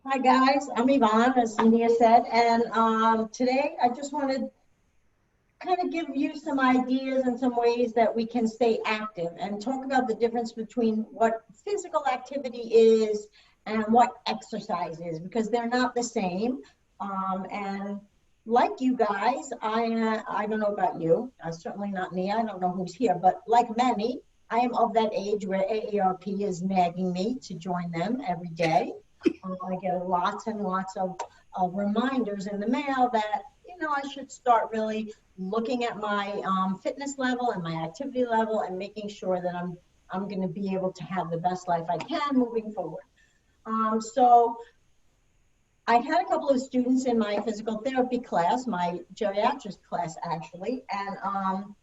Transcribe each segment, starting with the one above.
Hi guys, I'm Yvonne, as Nia said, and today I just want to kind of give you some ideas and some ways that we can stay active and talk about the difference between what physical activity is and what exercise is, because they're not the same. And like you guys, I don't know about you, certainly not Nia, I don't know who's here, but like many, I am of that age where AARP is nagging me to join them every day. I get lots and lots of reminders in the mail that, I should start really looking at my fitness level and my activity level and making sure that I'm going to be able to have the best life I can moving forward. So I had a couple of students in my physical therapy class, my geriatrics class actually, and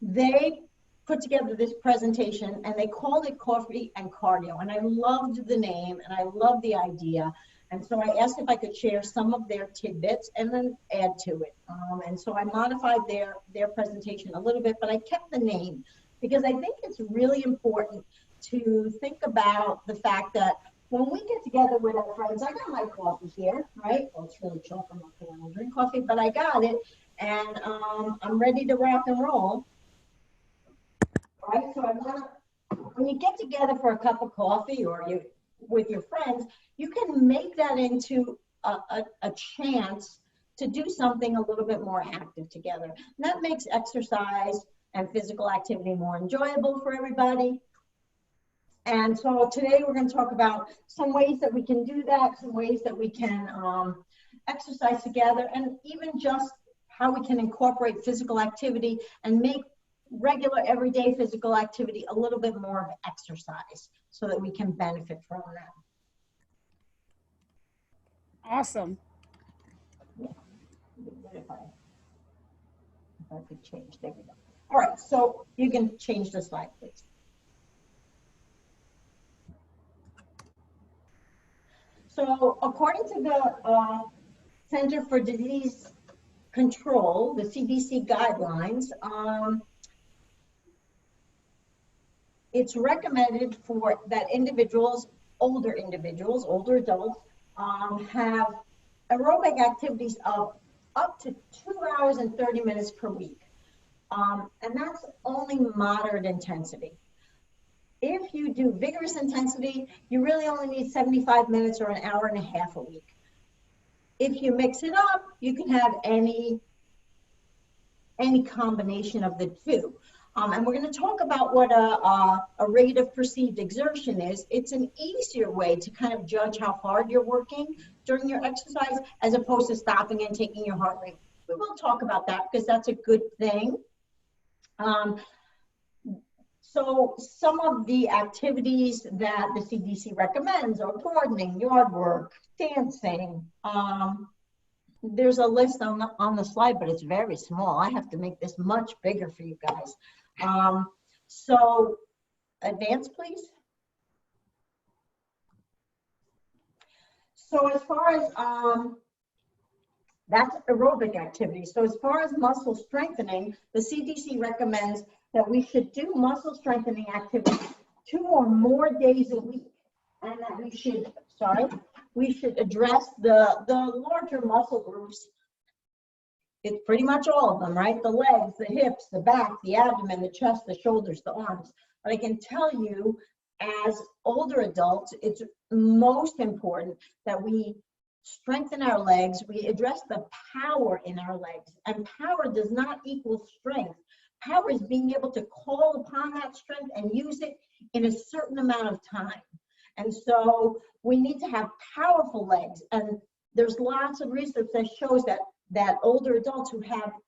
they put together this presentation and they called it Coffee and Cardio. And I loved the name and I loved the idea. And so I asked if I could share some of their tidbits and then add to it. And so I modified their presentation a little bit, but I kept the name because I think it's really important to think about the fact that when we get together with our friends, I got my coffee here, right? Well, it's really chocolate, I'm not going to drink coffee, but I got it. And I'm ready to rock and roll. Right? So when you get together for a cup of coffee or you with your friends, you can make that into a chance to do something a little bit more active together. And that makes exercise and physical activity more enjoyable for everybody. And so today we're going to talk about some ways that we can do that, some ways that we can exercise together, and even just how we can incorporate physical activity and make regular everyday physical activity a little bit more of exercise so that we can benefit from that. Awesome. Yeah. If I could change, there we go. All right, so you can change the slide, please. So according to the Center for Disease Control, the CDC guidelines, it's recommended for that older adults, have aerobic activities of up to 2 hours and 30 minutes per week. And that's only moderate intensity. If you do vigorous intensity, you really only need 75 minutes or an hour and a half a week. If you mix it up, you can have any combination of the two. And we're going to talk about what a rate of perceived exertion is. It's an easier way to kind of judge how hard you're working during your exercise as opposed to stopping and taking your heart rate. We will talk about that because that's a good thing. So some of the activities that the CDC recommends are gardening, yard work, dancing. There's a list on the slide, but it's very small. I have to make this much bigger for you guys. So advance, please. So as far as, that's aerobic activity. So as far as muscle strengthening, the CDC recommends that we should do muscle strengthening activities 2 or more days a week. And that we should address the larger muscle groups. It's pretty much all of them, right? The legs, the hips, the back, the abdomen, the chest, the shoulders, the arms. But I can tell you, as older adults, it's most important that we strengthen our legs. We address the power in our legs. And power does not equal strength. Power is being able to call upon that strength and use it in a certain amount of time. And so we need to have powerful legs. And there's lots of research that shows that older adults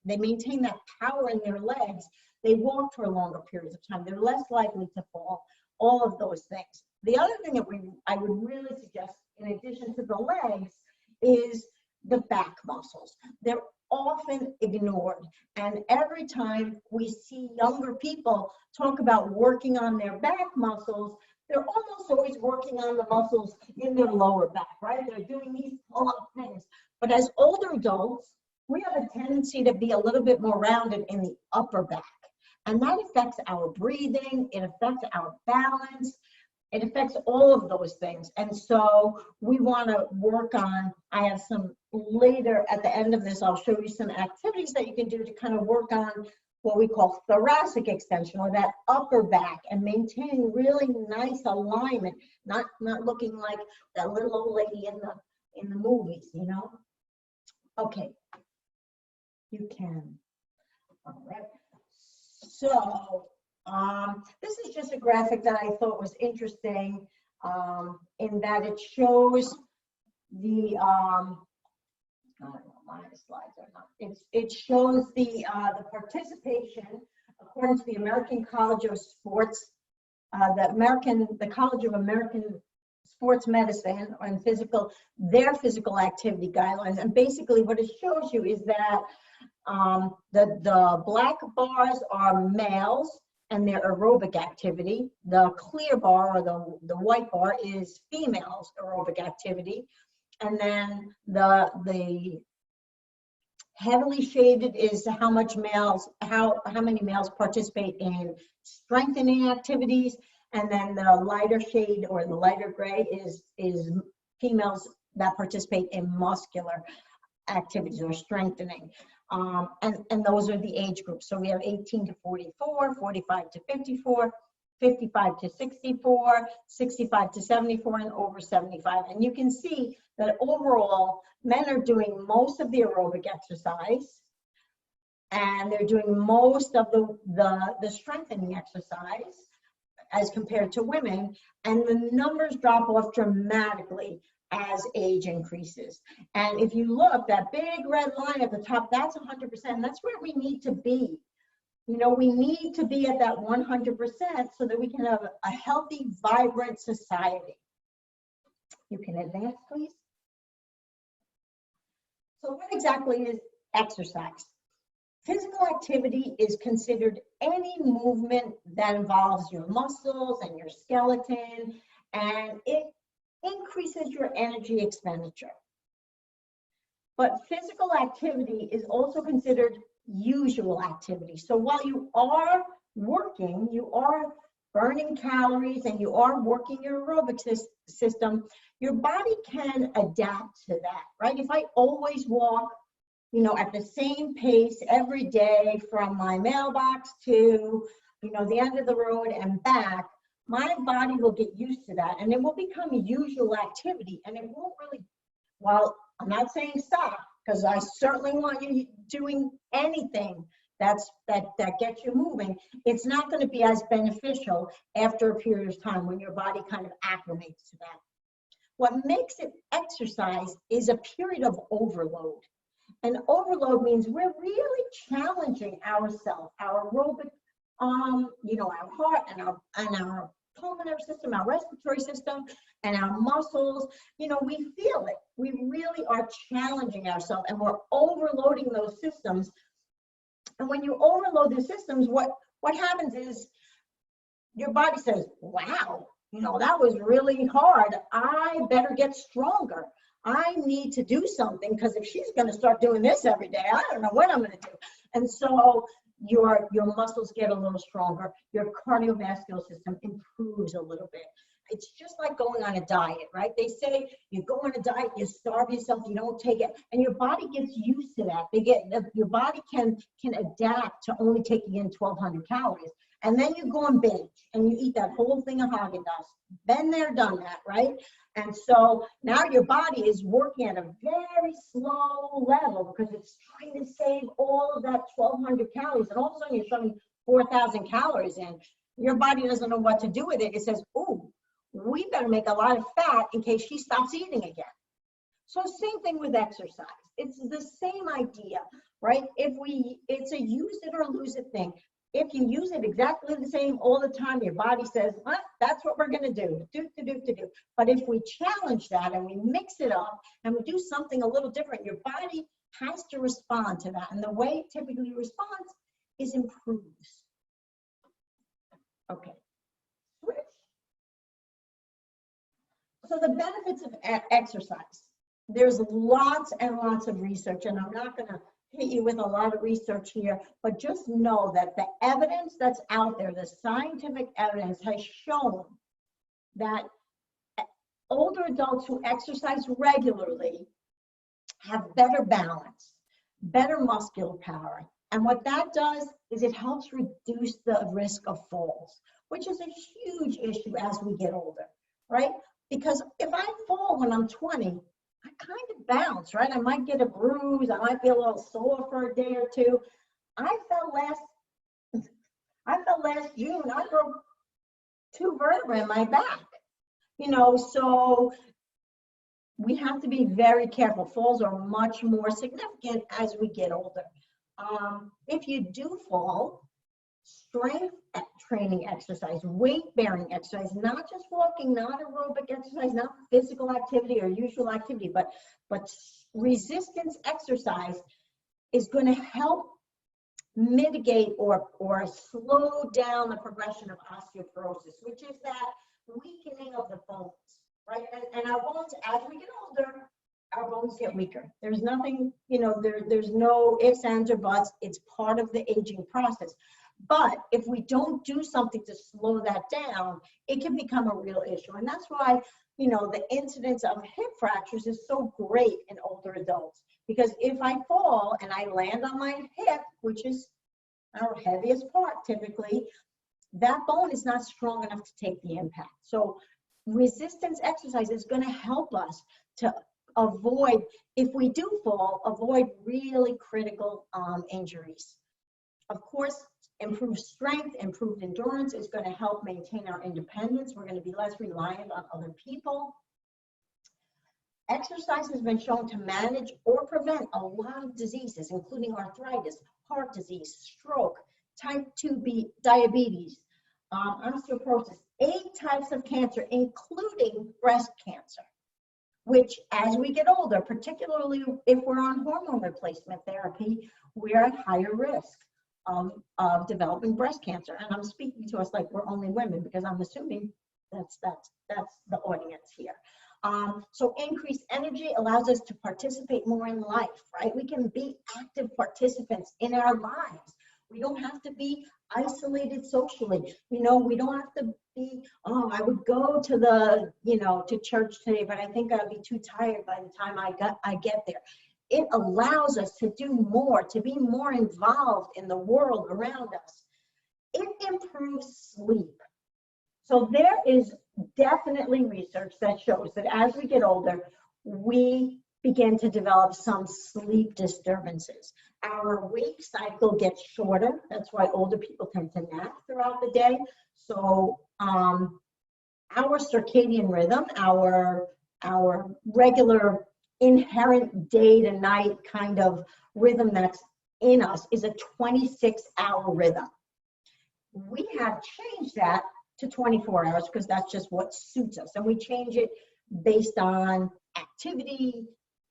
they maintain that power in their legs, they walk for longer periods of time. They're less likely to fall, all of those things. The other thing that I would really suggest, in addition to the legs, is the back muscles. They're often ignored. And every time we see younger people talk about working on their back muscles, they're almost always working on the muscles in their lower back, right? They're doing these pull-up things. But as older adults, we have a tendency to be a little bit more rounded in the upper back. And that affects our breathing, it affects our balance. It affects all of those things. And so we want to work on, I have some later at the end of this, I'll show you some activities that you can do to kind of work on what we call thoracic extension, or that upper back, and maintaining really nice alignment, not looking like that little old lady in the movies, you know? Okay, you can. All right. So this is just a graphic that I thought was interesting, in that it shows the I don't know, my slides are not. It shows the participation according to the American College of Sports, the College of American Sports Medicine and their physical activity guidelines. And basically, what it shows you is that the black bars are males and their aerobic activity. The clear bar, or the white bar, is females' aerobic activity. And then the heavily shaded is how many males participate in strengthening activities. And then the lighter shade, or the lighter gray, is females that participate in muscular activities or strengthening. And those are the age groups. So we have 18 to 44, 45 to 54, 55 to 64, 65 to 74, and over 75. And you can see that overall, men are doing most of the aerobic exercise, and they're doing most of the strengthening exercise as compared to women. And the numbers drop off dramatically as age increases. And if you look, that big red line at the top, that's 100%. That's where we need to be. You know, we need to be at that 100% so that we can have a healthy, vibrant society. You can advance, please. So what exactly is exercise? Physical activity is considered any movement that involves your muscles and your skeleton, and it increases your energy expenditure. But physical activity is also considered usual activity. So while you are working, you are burning calories and you are working your aerobic system, your body can adapt to that, right? If I always walk, you know, at the same pace every day from my mailbox to, you know, the end of the road and back, my body will get used to that, and it will become a usual activity, and it won't really, well, I'm not saying stop, because I certainly want you doing anything that gets you moving. It's not going to be as beneficial after a period of time when your body kind of acclimates to that. What makes it exercise is a period of overload. And overload means we're really challenging ourselves, our aerobic, you know, our heart and our pulmonary system, our respiratory system, and our muscles. You know, we feel it. We really are challenging ourselves, and we're overloading those systems. And when you overload the systems, what happens is your body says, wow, you know, that was really hard. I better get stronger. I need to do something, because if she's going to start doing this every day, I don't know what I'm going to do. And so your muscles get a little stronger. Your cardiovascular system improves a little bit. It's just like going on a diet, right? They say you go on a diet, you starve yourself, you don't take it, and your body gets used to that. Your body can adapt to only taking in 1,200 calories. And then you go and binge, and you eat that whole thing of Haagen-Dazs. Been there, done that, right? And so now your body is working at a very slow level because it's trying to save all of that 1,200 calories. And all of a sudden you're shoving 4,000 calories in. Your body doesn't know what to do with it. It says, oh, we better make a lot of fat in case she stops eating again. So same thing with exercise. It's the same idea, right? It's a use it or lose it thing. If you use it exactly the same all the time, your body says, well, that's what we're going to do. But if we challenge that and we mix it up and we do something a little different, your body has to respond to that. And the way it typically responds is improves. Okay. Switch. So the benefits of exercise. There's lots and lots of research, and I'm not going to hit you with a lot of research here, but just know that the evidence that's out there, the scientific evidence, has shown that older adults who exercise regularly have better balance, better muscular power. And what that does is it helps reduce the risk of falls, which is a huge issue as we get older, right? Because if I fall when I'm 20, I kind of bounce, right? I might get a bruise, I might be a little sore for a day or two. I fell last June, I broke 2 vertebrae in my back, so we have to be very careful. Falls are much more significant as we get older. If you do fall, strength training exercise, weight bearing exercise, not just walking, not aerobic exercise, not physical activity or usual activity, but resistance exercise is going to help mitigate or slow down the progression of osteoporosis, which is that weakening of the bones, right? And our bones, as we get older, our bones get weaker. There's nothing, there's no ifs, ands, or buts. It's part of the aging process. But if we don't do something to slow that down, it can become a real issue. And that's why, the incidence of hip fractures is so great in older adults. Because if I fall and I land on my hip, which is our heaviest part typically, that bone is not strong enough to take the impact. So resistance exercise is going to help us to avoid, if we do fall, avoid really critical injuries. Of course, improved strength, improved endurance is going to help maintain our independence. We're going to be less reliant on other people. Exercise has been shown to manage or prevent a lot of diseases, including arthritis, heart disease, stroke, type 2 diabetes, osteoporosis, 8 types of cancer, including breast cancer, which as we get older, particularly if we're on hormone replacement therapy, we're at higher risk of developing breast cancer. And I'm speaking to us like we're only women because I'm assuming that's the audience here. So increased energy allows us to participate more in life, right? We can be active participants in our lives. We don't have to be isolated socially. We don't have to be, I would go to to church today, but I think I'll be too tired by the time I get there. It allows us to do more, to be more involved in the world around us. It improves sleep. So there is definitely research that shows that as we get older, we begin to develop some sleep disturbances. Our wake cycle gets shorter. That's why older people tend to nap throughout the day. So our circadian rhythm, our regular inherent day to night kind of rhythm that's in us is a 26-hour rhythm. We have changed that to 24 hours because that's just what suits us. And we change it based on activity,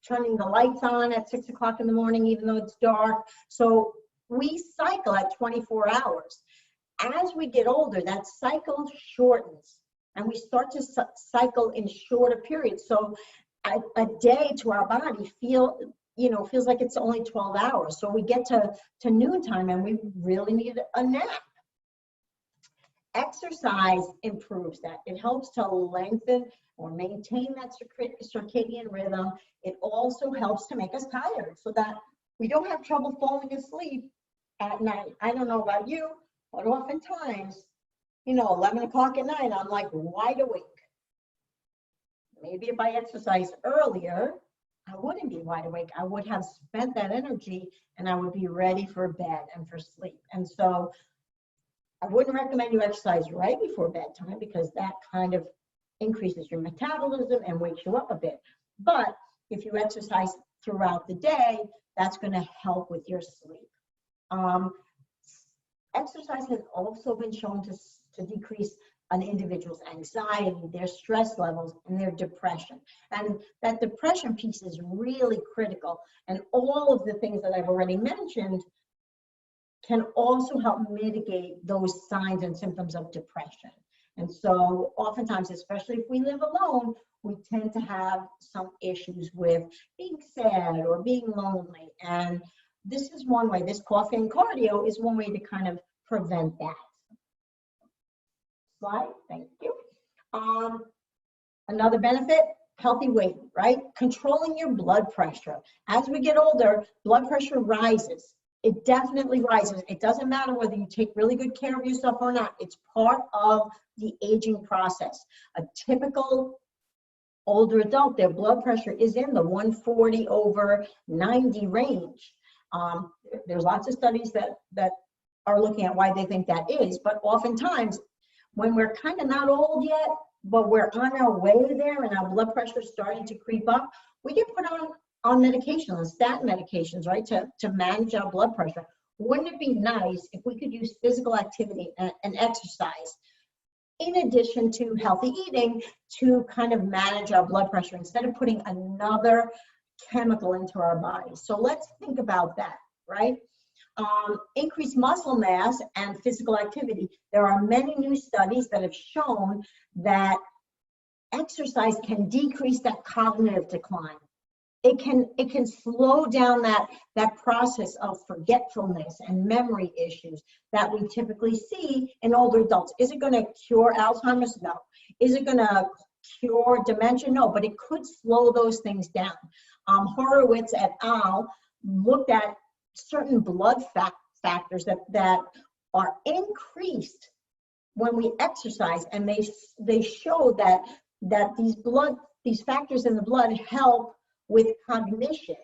turning the lights on at 6 o'clock in the morning, even though it's dark. So we cycle at 24 hours. As we get older, that cycle shortens and we start to cycle in shorter periods. So a day to our body feels like it's only 12 hours. So we get to noontime and we really need a nap. Exercise improves that. It helps to lengthen or maintain that circadian rhythm. It also helps to make us tired so that we don't have trouble falling asleep at night. I don't know about you, but oftentimes, 11 o'clock at night, I'm like wide awake. Maybe if I exercised earlier, I wouldn't be wide awake. I would have spent that energy and I would be ready for bed and for sleep. And so I wouldn't recommend you exercise right before bedtime because that kind of increases your metabolism and wakes you up a bit. But if you exercise throughout the day, that's going to help with your sleep. Exercise has also been shown to decrease an individual's anxiety, their stress levels, and their depression. And that depression piece is really critical. And all of the things that I've already mentioned can also help mitigate those signs and symptoms of depression. And so oftentimes, especially if we live alone, we tend to have some issues with being sad or being lonely. And this is one way, this coffee and cardio is one way to kind of prevent that. Slide, thank you. Another benefit, healthy weight, right? Controlling your blood pressure. As we get older, blood pressure rises. It definitely rises. It doesn't matter whether you take really good care of yourself or not. It's part of the aging process. A typical older adult, their blood pressure is in the 140/90 range. There's lots of studies that are looking at why they think that is, but oftentimes when we're kind of not old yet, but we're on our way there and our blood pressure is starting to creep up, we get put on medication, on statin medications, right, to manage our blood pressure. Wouldn't it be nice if we could use physical activity and exercise in addition to healthy eating to kind of manage our blood pressure instead of putting another chemical into our bodies? So let's think about that, right? Increased muscle mass and physical activity. There are many new studies that have shown that exercise can decrease that cognitive decline. It can slow down that process of forgetfulness and memory issues that we typically see in older adults. Is it going to cure Alzheimer's? No. Is it going to cure dementia? No, but it could slow those things down. Horowitz et al. Looked at certain blood factors that are increased when we exercise, and they show that these factors in the blood help with cognition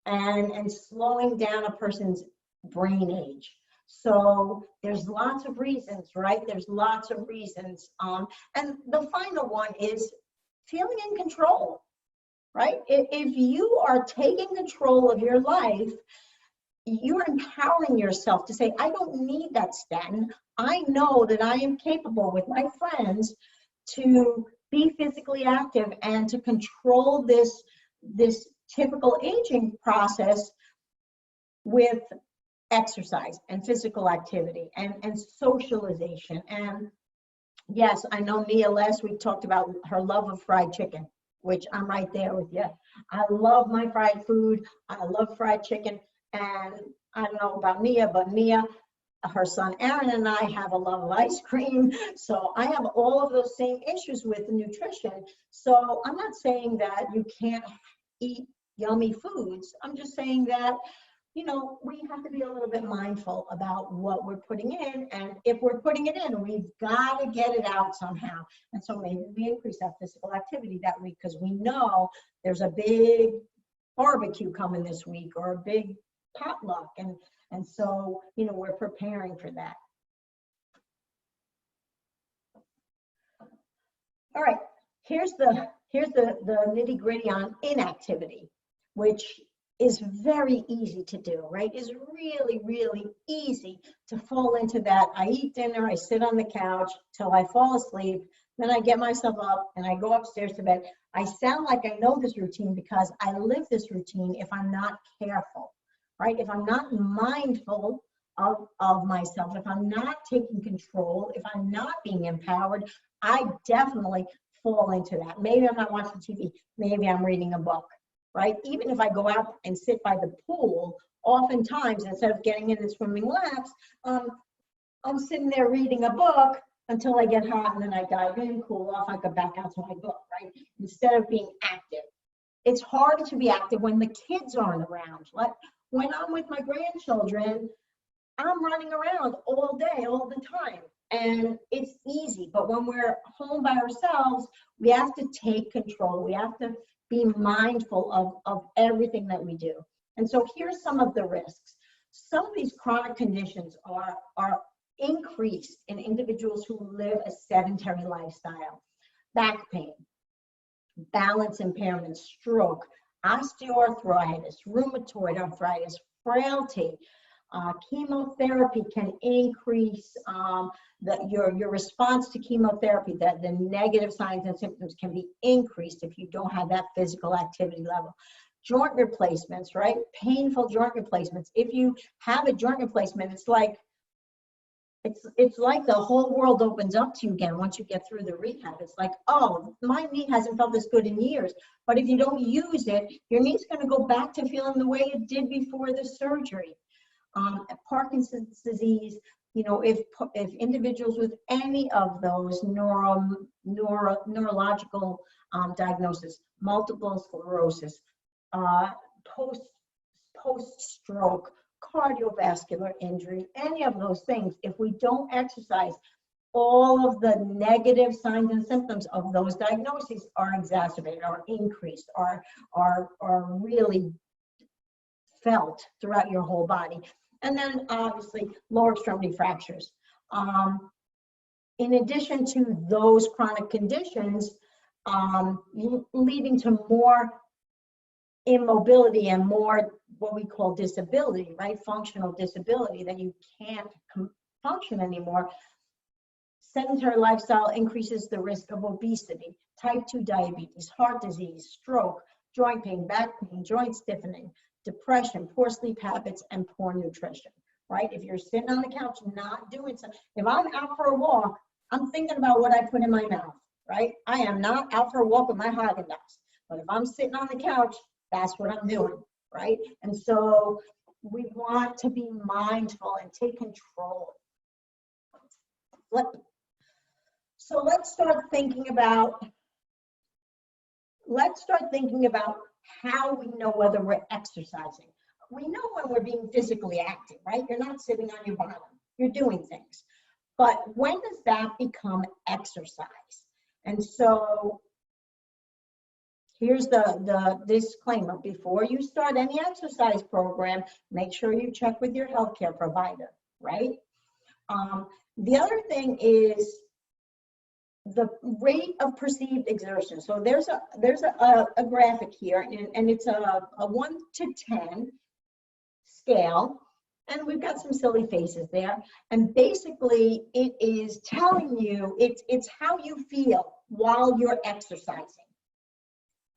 and slowing down a person's brain age. So there's lots of reasons, right? There's lots of reasons. And the final one is feeling in control, right? If you are taking control of your life, you're empowering yourself to say, I don't need that statin. I know that I am capable with my friends to be physically active and to control this typical aging process with exercise and physical activity and socialization. And yes, I know Mia last week talked about her love of fried chicken, which I'm right there with you. I love my fried food. I love fried chicken. And I don't know about Mia, but Mia, her son Aaron, and I have a love of ice cream. So I have all of those same issues with nutrition. So I'm not saying that you can't eat yummy foods. I'm just saying that, you know, we have to be a little bit mindful about what we're putting in. And if we're putting it in, we've got to get it out somehow. And so maybe we increase that physical activity that week because we know there's a big barbecue coming this week or a big potluck, and so, you know, we're preparing for that. All right, here's the nitty-gritty on inactivity, which is very easy to do, right? It's really, really easy to fall into that. I eat dinner, I sit on the couch till I fall asleep, then I get myself up and I go upstairs to bed. I sound like I know this routine because I live this routine if I'm not careful. Right? If I'm not mindful of myself, if I'm not taking control, if I'm not being empowered, I definitely fall into that. Maybe I'm not watching TV, maybe I'm reading a book, right? Even if I go out and sit by the pool, oftentimes instead of getting in and swimming laps, I'm sitting there reading a book until I get hot and then I dive in, cool off, I go back out to my book, right? Instead of being active. It's harder to be active when the kids aren't around. Like, when I'm with my grandchildren, I'm running around all day, all the time, and it's easy. But when we're home by ourselves, we have to take control. We have to be mindful of everything that we do. And so here's some of the risks. Some of these chronic conditions are increased in individuals who live a sedentary lifestyle. Back pain, balance impairment, stroke, osteoarthritis, rheumatoid arthritis, frailty. Chemotherapy can increase your response to chemotherapy. That the negative signs and symptoms can be increased if you don't have that physical activity level. Joint replacements, right? Painful joint replacements. If you have a joint replacement, it's like the whole world opens up to you again once you get through the rehab. It's like, oh, my knee hasn't felt this good in years. But if you don't use it, your knee's going to go back to feeling the way it did before the surgery. Parkinson's disease, if individuals with any of those neurological diagnosis, multiple sclerosis, post-stroke, cardiovascular injury, any of those things, if we don't exercise, all of the negative signs and symptoms of those diagnoses are exacerbated, are increased, are really felt throughout your whole body. And then obviously lower extremity fractures. In addition to those chronic conditions, leading to more immobility and more what we call disability, right? Functional disability, that you can't function anymore. Sedentary lifestyle increases the risk of obesity, type 2 diabetes, heart disease, stroke, joint pain, back pain, joint stiffening, depression, poor sleep habits, and poor nutrition, right? If you're sitting on the couch not doing something, if I'm out for a walk, I'm thinking about what I put in my mouth, right? I am not out for a walk with my Haagen-Dazs, but if I'm sitting on the couch, that's what I'm doing, right? And so we want to be mindful and take control. So let's start thinking about how we know whether we're exercising. We know when we're being physically active, right? You're not sitting on your bottom, you're doing things. But when does that become exercise? And so here's the disclaimer. Before you start any exercise program, make sure you check with your healthcare provider, right? The other thing is the rate of perceived exertion. So there's a graphic here, and it's a 1 to 10 scale, and we've got some silly faces there. And basically, it is telling you it's how you feel while you're exercising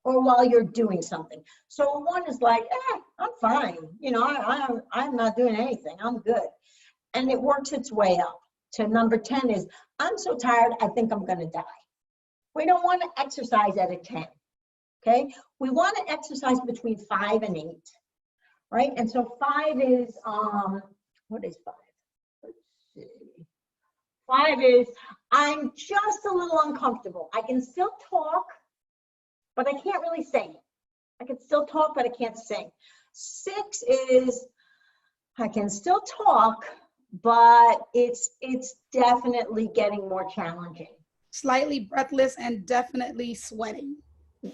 or while you're doing something. So 1 is like, I'm fine. I'm not doing anything. I'm good. And it works its way up to number 10 is, I'm so tired, I think I'm gonna die. We don't want to exercise at a 10, okay? We want to exercise between 5 and 8, right? And so 5 is, what is 5? Let's see. 5 is, I'm just a little uncomfortable. I can still talk, but I can't really sing. I can still talk, but I can't sing. 6 is, I can still talk, but it's definitely getting more challenging. Slightly breathless and definitely sweating.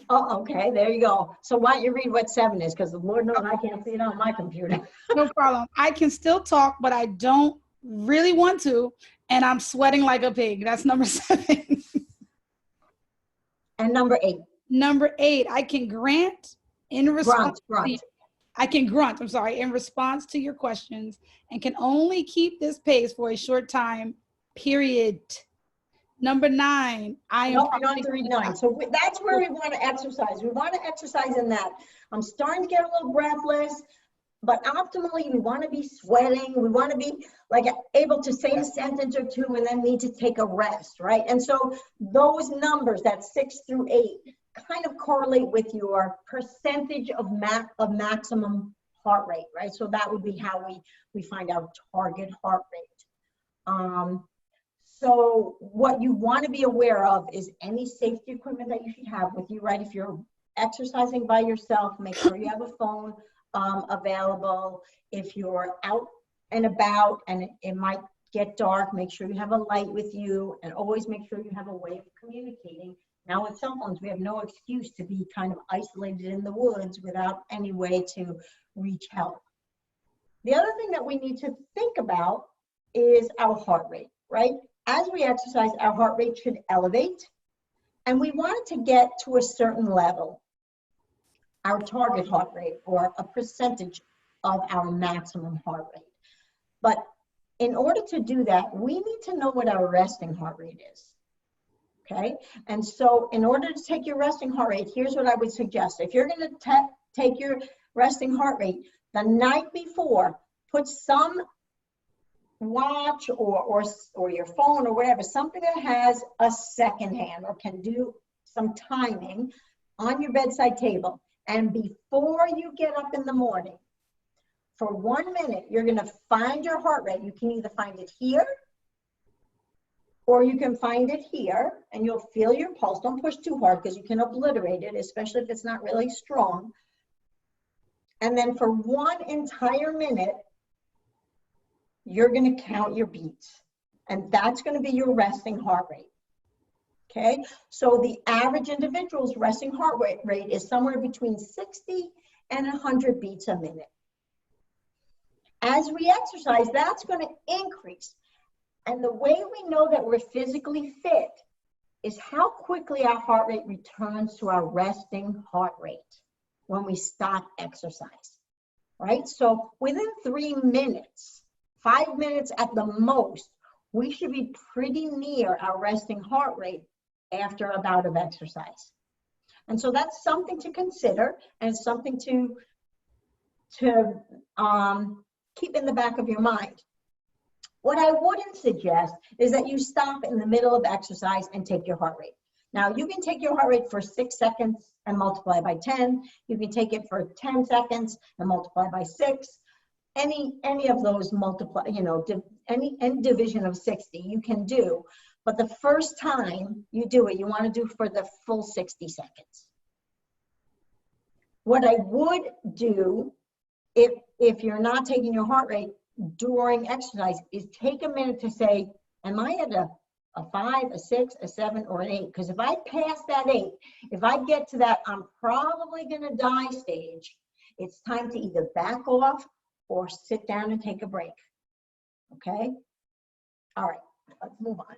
Oh, okay, there you go. So why don't you read what 7 is? Because the Lord knows I can't see it on my computer. No problem. I can still talk, but I don't really want to, and I'm sweating like a pig. That's number 7. And number 8. Number 8, I can grunt in response. Grunt. I can grunt, in response to your questions, and can only keep this pace for a short time, period. Number 9, I am. No, I don't have to read 9. So that's where we want to exercise. We want to exercise in that. I'm starting to get a little breathless, but optimally we want to be sweating. We want to be like able to say a sentence or 2 and then need to take a rest, right? And so those numbers, that 6 through 8, kind of correlate with your percentage of maximum heart rate, right? So that would be how we find our target heart rate. So what you want to be aware of is any safety equipment that you should have with you, right? If you're exercising by yourself, make sure you have a phone available. If you're out and about and it might get dark, make sure you have a light with you, and always make sure you have a way of communicating. Now with cell phones, we have no excuse to be kind of isolated in the woods without any way to reach help. The other thing that we need to think about is our heart rate, right? As we exercise, our heart rate should elevate, and we want it to get to a certain level, our target heart rate, or a percentage of our maximum heart rate. But in order to do that, we need to know what our resting heart rate is. Okay, and so in order to take your resting heart rate, here's what I would suggest. If you're going to take your resting heart rate the night before, put some watch or your phone or whatever, something that has a second hand or can do some timing on your bedside table. And before you get up in the morning, for 1 minute, you're going to find your heart rate. You can either find it here, or you can find it here, and you'll feel your pulse. Don't push too hard because you can obliterate it, especially if it's not really strong. And then for 1 entire minute, you're going to count your beats. And that's going to be your resting heart rate. Okay? So the average individual's resting heart rate is somewhere between 60 and 100 beats a minute. As we exercise, that's going to increase. And the way we know that we're physically fit is how quickly our heart rate returns to our resting heart rate when we stop exercise, right? So within 3 minutes, 5 minutes at the most, we should be pretty near our resting heart rate after a bout of exercise. And so that's something to consider and something to keep in the back of your mind. What I wouldn't suggest is that you stop in the middle of exercise and take your heart rate. Now, you can take your heart rate for 6 seconds and multiply by 10. You can take it for 10 seconds and multiply by 6. Any of those multiply, any division of 60 you can do. But the first time you do it, you want to do for the full 60 seconds. What I would do if you're not taking your heart rate during exercise is take a minute to say, am I at a 5, a 6, a 7, or an 8? Because if I pass that 8, if I get to that I'm probably going to die stage, it's time to either back off or sit down and take a break. Okay? All right, let's move on.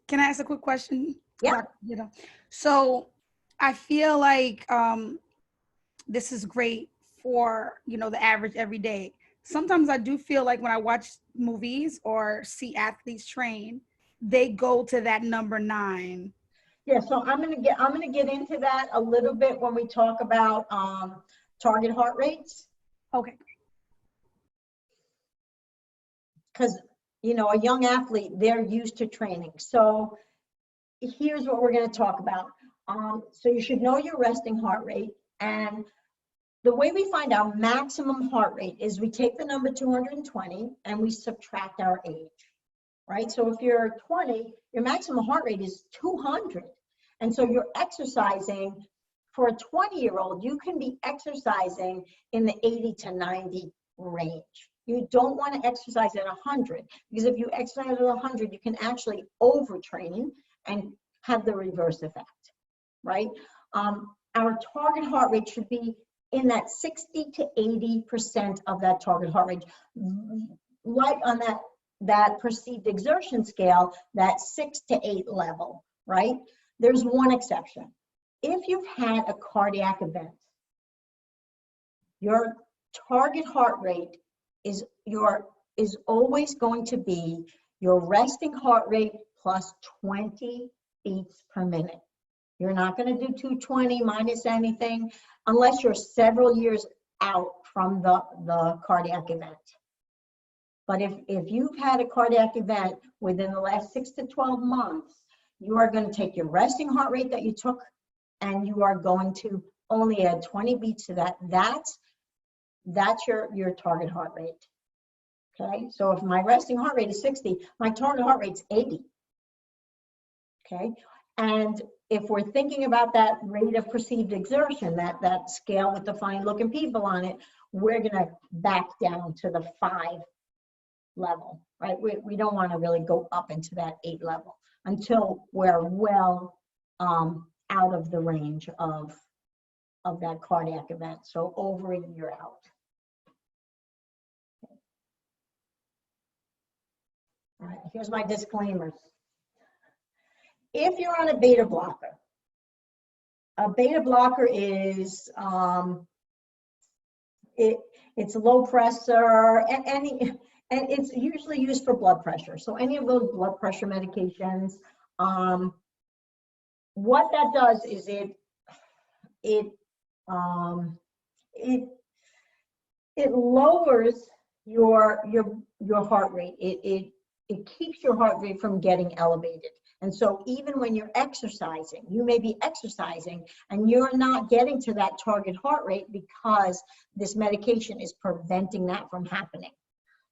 Can I ask a quick question? Yeah. So I feel like this is great for, the average everyday. Sometimes I do feel like when I watch movies or see athletes train, they go to that number 9. Yeah, so I'm gonna get into that a little bit when we talk about target heart rates. Okay. Because a young athlete, they're used to training. So here's what we're going to talk about. So you should know your resting heart rate, and the way we find our maximum heart rate is we take the number 220 and we subtract our age, right? So if you're 20, your maximum heart rate is 200. And so you're exercising, for a 20-year-old, you can be exercising in the 80 to 90 range. You don't want to exercise at 100, because if you exercise at 100, you can actually overtrain and have the reverse effect, right? Our target heart rate should be in that 60 to 80% of that target heart rate, like on that perceived exertion scale, that 6 to 8 level, right? There's one exception. If you've had a cardiac event, your target heart rate is always going to be your resting heart rate plus 20 beats per minute. You're not going to do 220 minus anything unless you're several years out from the cardiac event. But if you've had a cardiac event within the last 6 to 12 months, you are going to take your resting heart rate that you took and you are going to only add 20 beats to that. That's your target heart rate. Okay, so if my resting heart rate is 60, my target heart rate's 80. Okay, and if we're thinking about that rate of perceived exertion, that scale with the fine looking people on it, we're gonna back down to the 5 level, right? We don't want to really go up into that 8 level until we're well out of the range of that cardiac event, so over a year out. All right, here's my disclaimers. If you're on a beta blocker is it's low pressure and it's usually used for blood pressure. So any of those blood pressure medications, what that does is it lowers your heart rate. It keeps your heart rate from getting elevated. And so even when you're exercising, you may be exercising and you're not getting to that target heart rate because this medication is preventing that from happening.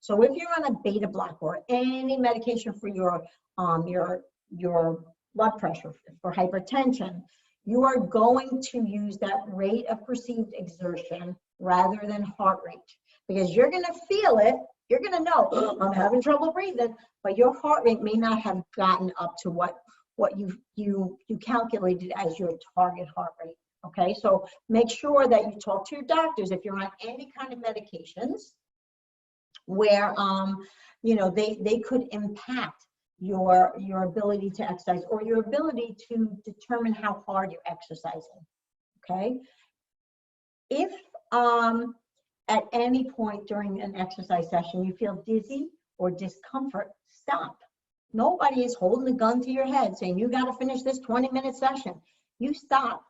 So if you're on a beta blocker or any medication for your blood pressure, for hypertension, you are going to use that rate of perceived exertion rather than heart rate, because you're going to feel it. You're going to know, oh, I'm having trouble breathing, but your heart rate may not have gotten up to what you calculated as your target heart rate. Okay, so make sure that you talk to your doctors if you're on any kind of medications where they could impact your ability to exercise or your ability to determine how hard you're exercising. Okay, if at any point during an exercise session you feel dizzy or discomfort, stop. Nobody is holding a gun to your head saying you got to finish this 20-minute session. You stop,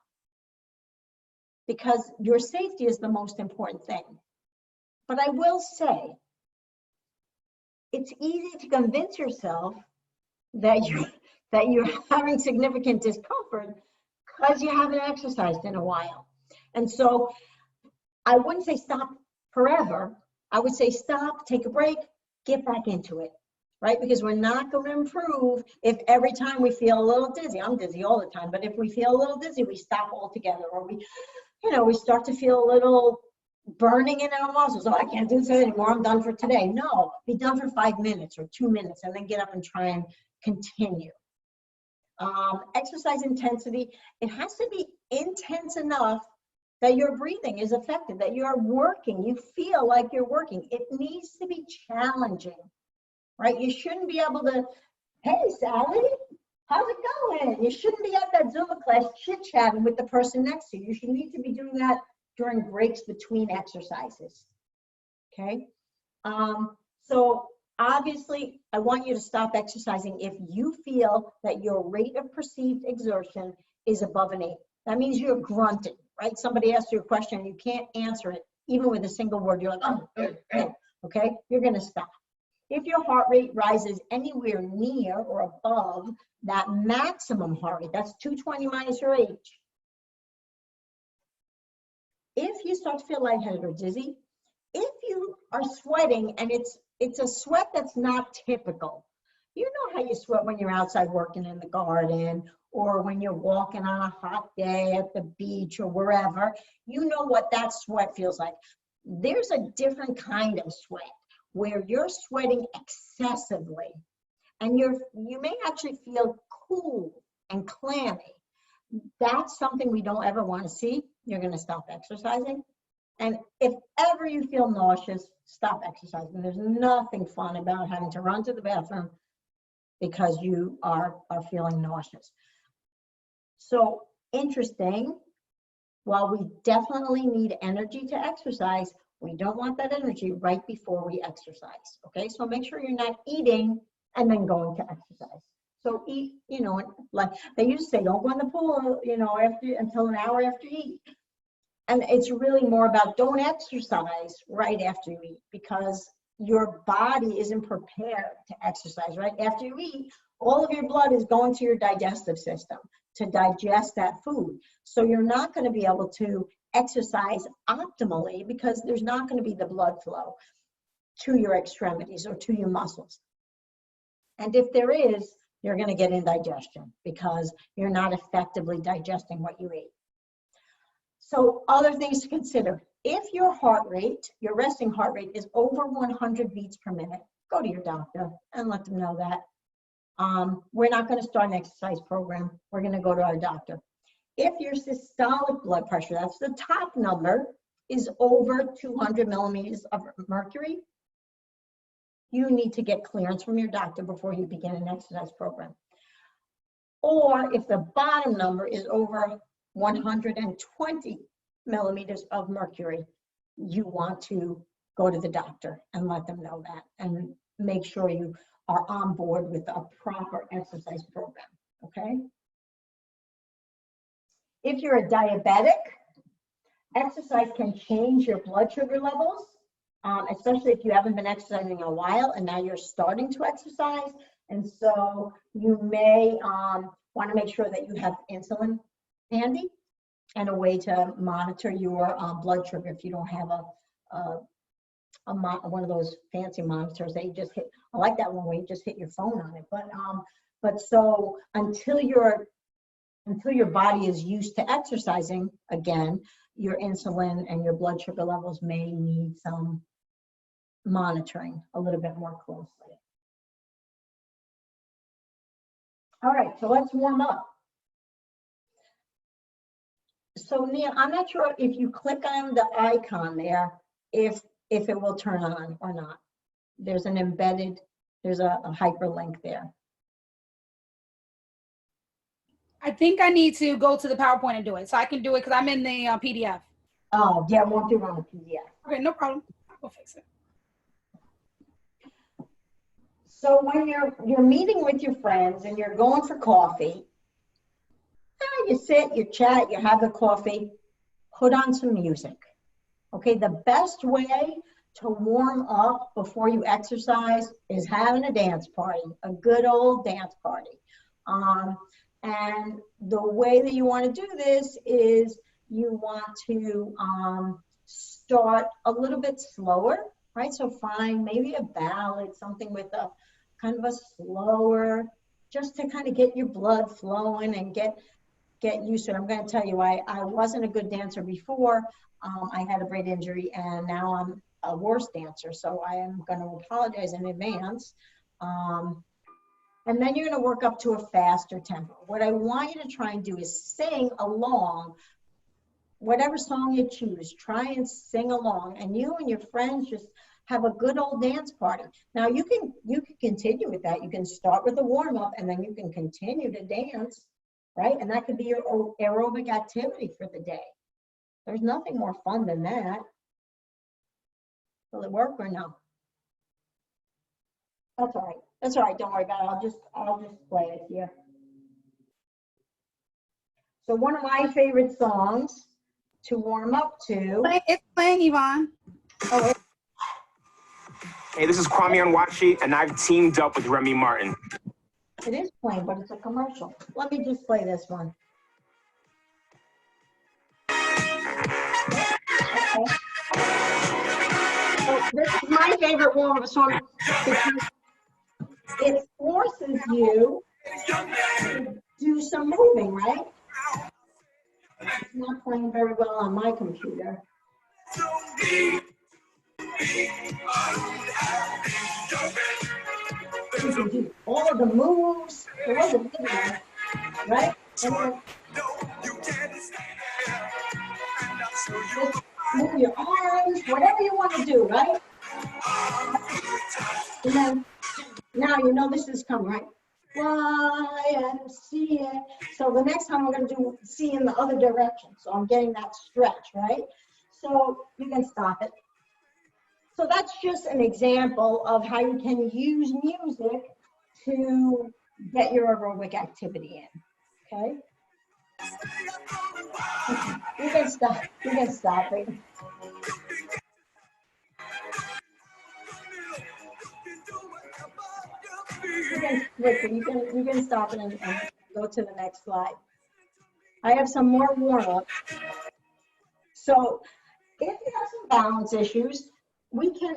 because your safety is the most important thing. But I will say, it's easy to convince yourself that you're having significant discomfort because you haven't exercised in a while. And so I wouldn't say stop forever. I would say stop, take a break, get back into it, right? Because we're not going to improve if every time we feel a little dizzy. I'm dizzy all the time, but if we feel a little dizzy, we stop altogether, or we start to feel a little burning in our muscles. Oh, I can't do this anymore. I'm done for today. No, be done for 5 minutes or 2 minutes, and then get up and try and continue. Exercise intensity, it has to be intense enough that your breathing is affected, that you're working, you feel like you're working. It needs to be challenging, right? You shouldn't be able to, hey, Sally, how's it going? You shouldn't be at that Zumba class chit-chatting with the person next to you. You should need to be doing that during breaks between exercises, okay? So obviously, I want you to stop exercising if you feel that your rate of perceived exertion is above an 8. That means you're grunting, right? Somebody asks you a question and you can't answer it, even with a single word. You're like, oh, okay? You're gonna stop. If your heart rate rises anywhere near or above that maximum heart rate, that's 220 minus your age. If you start to feel lightheaded or dizzy, if you are sweating and it's a sweat that's not typical. You know how you sweat when you're outside working in the garden, or when you're walking on a hot day at the beach or wherever. You know what that sweat feels like. There's a different kind of sweat where you're sweating excessively, and you may actually feel cool and clammy. That's something we don't ever want to see. You're going to stop exercising. And if ever you feel nauseous, stop exercising. There's nothing fun about having to run to the bathroom because you are feeling nauseous. So interesting, while we definitely need energy to exercise, we don't want that energy right before we exercise, okay? So make sure you're not eating and then going to exercise. So eat, like they used to say, don't go in the pool, until an hour after you eat. And it's really more about don't exercise right after you eat, because your body isn't prepared to exercise right after you eat. All of your blood is going to your digestive system to digest that food. So you're not going to be able to exercise optimally because there's not going to be the blood flow to your extremities or to your muscles. And if there is, you're going to get indigestion because you're not effectively digesting what you ate. So other things to consider. If your heart rate, your resting heart rate is over 100 beats per minute, go to your doctor and let them know that. We're not going to start an exercise program. We're going to go to our doctor. If your systolic blood pressure, that's the top number, is over 200 millimeters of mercury, you need to get clearance from your doctor before you begin an exercise program. Or if the bottom number is over 120 millimeters of mercury, you want to go to the doctor and let them know that and make sure you are on board with a proper exercise program, okay? If you're a diabetic, exercise can change your blood sugar levels, especially if you haven't been exercising in a while and now you're starting to exercise. And so you may want to make sure that you have insulin handy and a way to monitor your blood sugar if you don't have one of those fancy monitors that you just hit. I like that one where you just hit your phone on it. But so until your body is used to exercising again, your insulin and your blood sugar levels may need some monitoring a little bit more closely. All right, so let's warm up. So Neil, I'm not sure if you click on the icon there, if it will turn on or not. There's an embedded, there's a hyperlink there. I think I need to go to the PowerPoint and do it. So I can do it because I'm in the PDF. Oh, yeah, it won't do it on the PDF. Okay, no problem. We'll fix it. So when you're meeting with your friends and you're going for coffee, you sit, you chat, you have the coffee, put on some music. Okay, the best way to warm up before you exercise is having a dance party, a good old dance party. And the way that you want to do this is you want to start a little bit slower, right? So find maybe a ballad, something with a kind of a slower, just to kind of get your blood flowing and get used to it. I'm going to tell you, I wasn't a good dancer before. I had a brain injury and now I'm a worse dancer. So I am going to apologize in advance. And then you're going to work up to a faster tempo. What I want you to try and do is sing along. Whatever song you choose, try and sing along. And you and your friends just have a good old dance party. Now you can continue with that. You can start with a warm up and then you can continue to dance, right? And that could be your aerobic activity for the day. There's nothing more fun than that. Will it work or no? That's all right. That's all right. Don't worry about it. I'll just play it here. So one of my favorite songs to warm up to. It's playing, Yvonne. Oh, Hey, this is Kwame Onwachi, and I've teamed up with Remy Martin. it is playing, but it's a commercial. Let me just play this one. Okay. So this is my favorite warm-up song because it forces you to do some moving, right? It's not playing very well on my computer. You can do all of the moves. There was a video, right? And then just move your arms, whatever you want to do, right? And then now you know this is coming, right? YMCA. So the next time I'm going to do C in the other direction. So I'm getting that stretch, right? So you can stop it. So that's just an example of how you can use music to get your aerobic activity in, okay? You can stop it. You can stop it and go to the next slide. I have some more warm-up. So if you have some balance issues, we can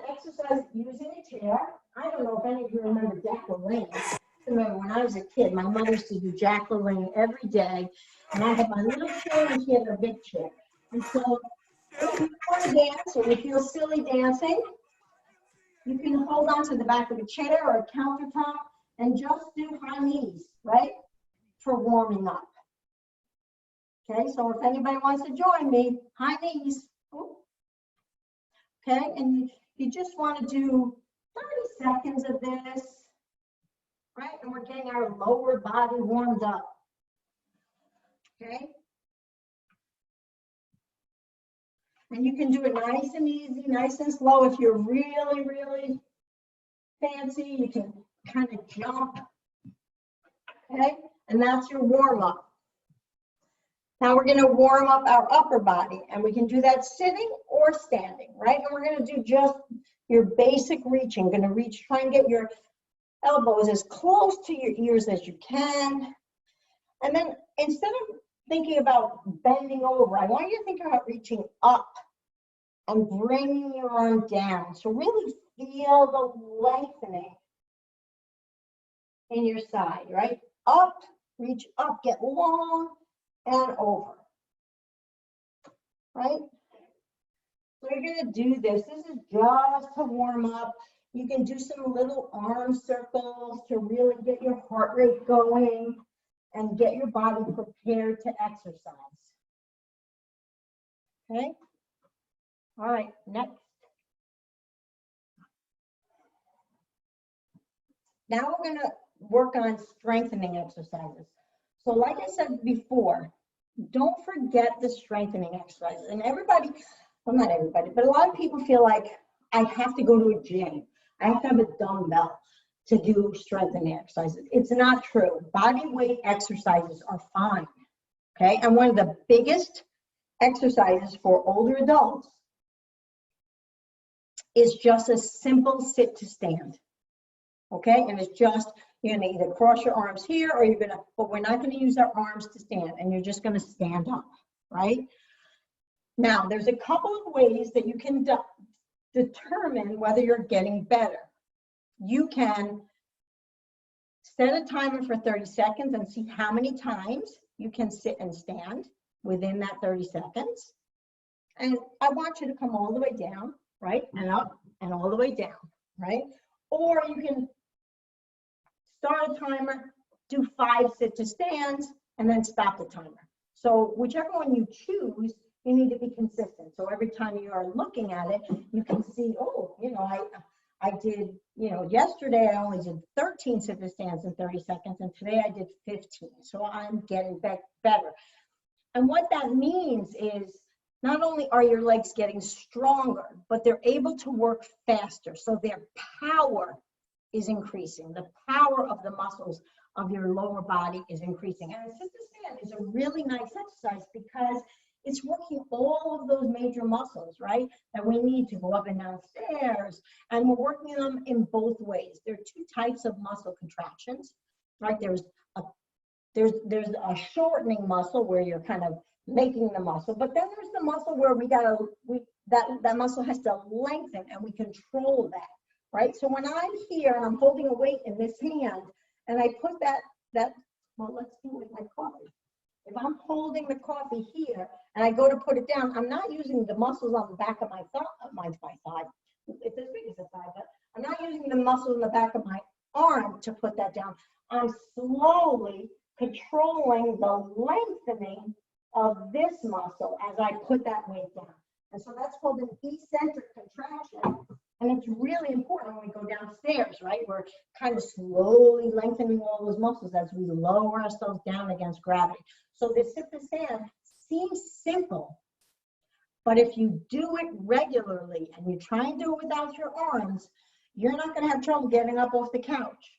exercise using a chair. I don't know if any of you remember Jack LaLanne. I remember when I was a kid, my mother used to do Jack LaLanne every day, and I had my little chair and she had a big chair. And so if you want to dance or you feel silly dancing, you can hold on to the back of a chair or a countertop and just do high knees, right, for warming up. Okay, so if anybody wants to join me, high knees. Ooh. Okay, and you just want to do 30 seconds of this, right? And we're getting our lower body warmed up. Okay? And you can do it nice and easy, nice and slow. If you're really, really fancy, you can kind of jump. Okay? And that's your warm up. Now we're going to warm up our upper body, and we can do that sitting or standing, right? And we're going to do just your basic reaching. Going to reach, try and get your elbows as close to your ears as you can. And then instead of thinking about bending over, I want you to think about reaching up and bringing your arm down. So really feel the lengthening in your side, right? Up, reach up, get long and over, right? So you're gonna do this. This is just to warm up. You can do some little arm circles to really get your heart rate going and get your body prepared to exercise. Okay? All right, next. Now we're gonna work on strengthening exercises. So like I said before, don't forget the strengthening exercises. And everybody, well, not everybody, but a lot of people feel like I have to go to a gym. I have to have a dumbbell to do strengthening exercises. It's not true. Body weight exercises are fine, okay? And one of the biggest exercises for older adults is just a simple sit to stand, okay? And it's just, you're gonna either cross your arms here or you're gonna, but we're not gonna use our arms to stand, and you're just gonna stand up, right? Now, there's a couple of ways that you can determine whether you're getting better. You can set a timer for 30 seconds and see how many times you can sit and stand within that 30 seconds. And I want you to come all the way down, right? And up and all the way down, right? Or you can start a timer, do 5 sit to stands, and then stop the timer. So whichever one you choose, you need to be consistent. So every time you are looking at it, you can see, oh, you know, I did, you know, yesterday I only did 13 sit to stands in 30 seconds, and today I did 15. So I'm getting better. And what that means is not only are your legs getting stronger, but they're able to work faster. So their power is increasing. The power of the muscles of your lower body is increasing. And sit to stand is a really nice exercise because it's working all of those major muscles, right? That we need to go up and down stairs. And we're working them in both ways. There are 2 types of muscle contractions, right? There's a shortening muscle where you're kind of making the muscle, but then there's the muscle where that muscle has to lengthen, and we control that, right? So when I'm here and I'm holding a weight in this hand, and I put that, well, let's do it with my coffee. If I'm holding the coffee here and I go to put it down, I'm not using the muscles on the back of my thigh. It's as big as a thigh, but I'm not using the muscles in the back of my arm to put that down. I'm slowly controlling the lengthening of this muscle as I put that weight down. And so that's called an eccentric contraction. And it's really important when we go downstairs, right? We're kind of slowly lengthening all those muscles as we lower ourselves down against gravity. So this sit to stand seems simple, but if you do it regularly and you try and do it without your arms, you're not going to have trouble getting up off the couch.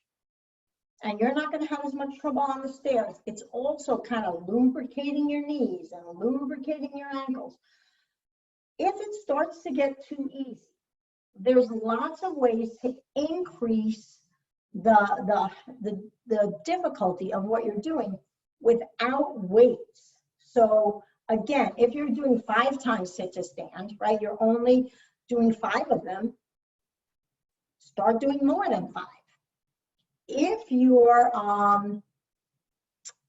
And you're not going to have as much trouble on the stairs. It's also kind of lubricating your knees and lubricating your ankles. If it starts to get too easy, there's lots of ways to increase the difficulty of what you're doing without weights. So again, if you're doing 5 times sit to stand, right, you're only doing 5 of them, start doing more than 5. If you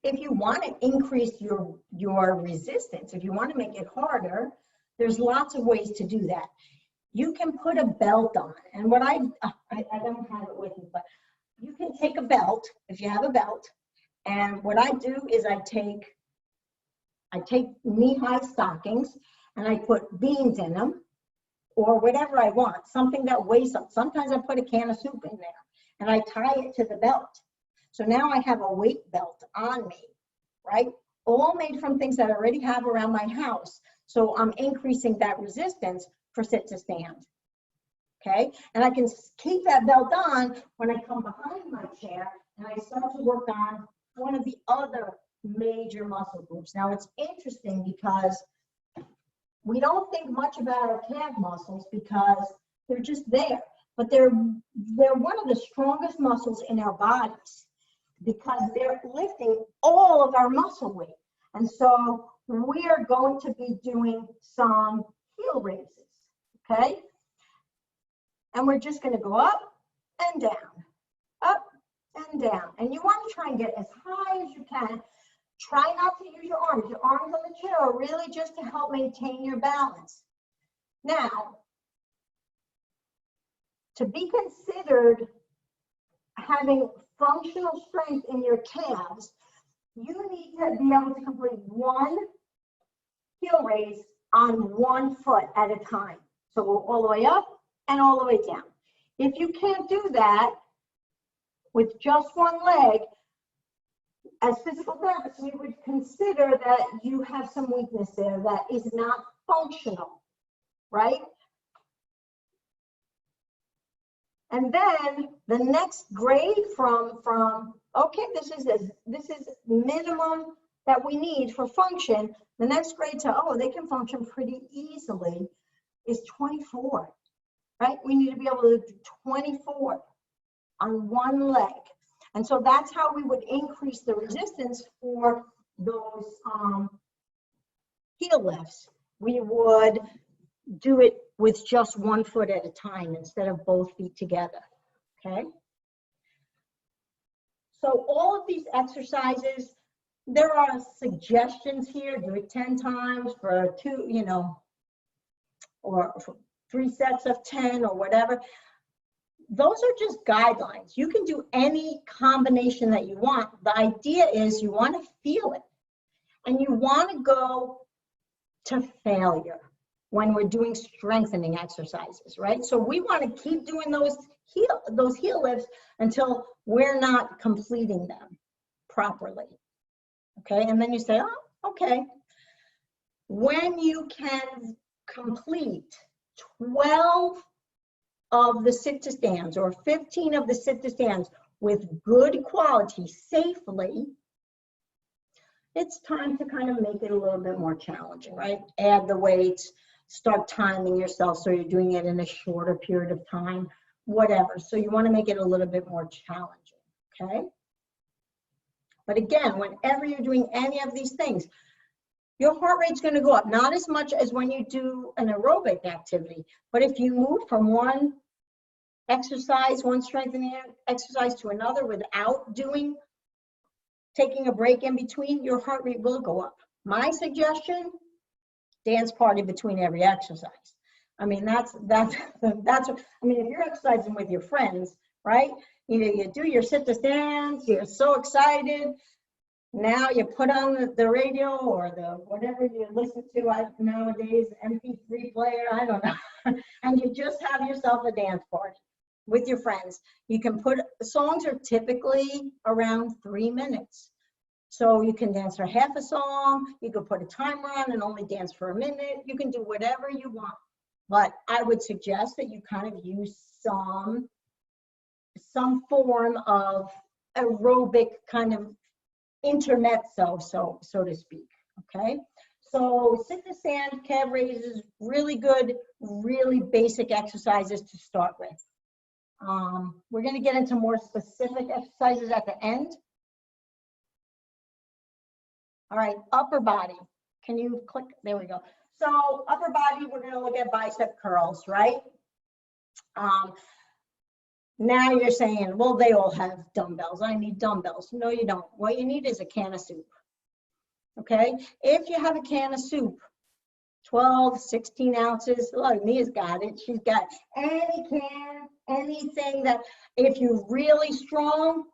want to increase your resistance, if you want to make it harder, there's lots of ways to do that. You can put a belt on, and what I don't have it with me, but you can take a belt if you have a belt. And what I do is I take knee-high stockings and I put beans in them, or whatever I want, something that weighs up. Sometimes I put a can of soup in there and I tie it to the belt. So now I have a weight belt on me, right? All made from things that I already have around my house. So I'm increasing that resistance for sit to stand, okay? And I can keep that belt on when I come behind my chair and I start to work on one of the other major muscle groups. Now it's interesting because we don't think much about our calf muscles because they're just there. but they're one of the strongest muscles in our bodies because they're lifting all of our muscle weight. And so we are going to be doing some heel raises, okay? And we're just gonna go up and down, up and down. And you want to try and get as high as you can. Try not to use your arms. Your arms on the chair are really just to help maintain your balance. Now, to be considered having functional strength in your calves, you need to be able to complete one heel raise on one foot at a time. So go all the way up and all the way down. If you can't do that with just one leg, as physical therapists, we would consider that you have some weakness there that is not functional, right? And then the next grade from okay, this is minimum that we need for function. The next grade to, oh, they can function pretty easily is 24, right? We need to be able to do 24 on one leg. And so that's how we would increase the resistance for those heel lifts. We would do it with just one foot at a time instead of both feet together, okay? So all of these exercises, there are suggestions here. Do it 10 times for 2, you know, or for 3 sets of 10 or whatever. Those are just guidelines. You can do any combination that you want. The idea is you want to feel it and you want to go to failure when we're doing strengthening exercises, right? So we want to keep doing those heel lifts until we're not completing them properly, okay? And then you say, oh, okay. When you can complete 12 of the sit-to-stands or 15 of the sit-to-stands with good quality safely, it's time to kind of make it a little bit more challenging, right? Add the weights, start timing yourself so you're doing it in a shorter period of time, whatever. So you want to make it a little bit more challenging, okay? But again, whenever you're doing any of these things, your heart rate's going to go up, not as much as when you do an aerobic activity, but if you move from one exercise, one strengthening exercise to another without taking a break in between, your heart rate will go up. My suggestion, dance party between every exercise. I mean, that's I mean, if you're exercising with your friends, right? You do your sit-to-stands, you're so excited. Now you put on the radio or the whatever you listen to nowadays, MP3 player, I don't know, and you just have yourself a dance party with your friends. You can put, songs are typically around 3 minutes. So you can dance for half a song, you can put a timer on and only dance for a minute. You can do whatever you want. But I would suggest that you kind of use some form of aerobic kind of intermezzo, so to speak, okay? So sit-to-stand, calf raises, really good, really basic exercises to start with. We're gonna get into more specific exercises at the end. All right, upper body. Can you click? There we go. So upper body, we're gonna look at bicep curls, right? Now you're saying, well, they all have dumbbells. I need dumbbells. No, you don't. What you need is a can of soup, okay? If you have a can of soup, 12, 16 ounces, look, Mia's got it. She's got any can, anything that, if you're really strong,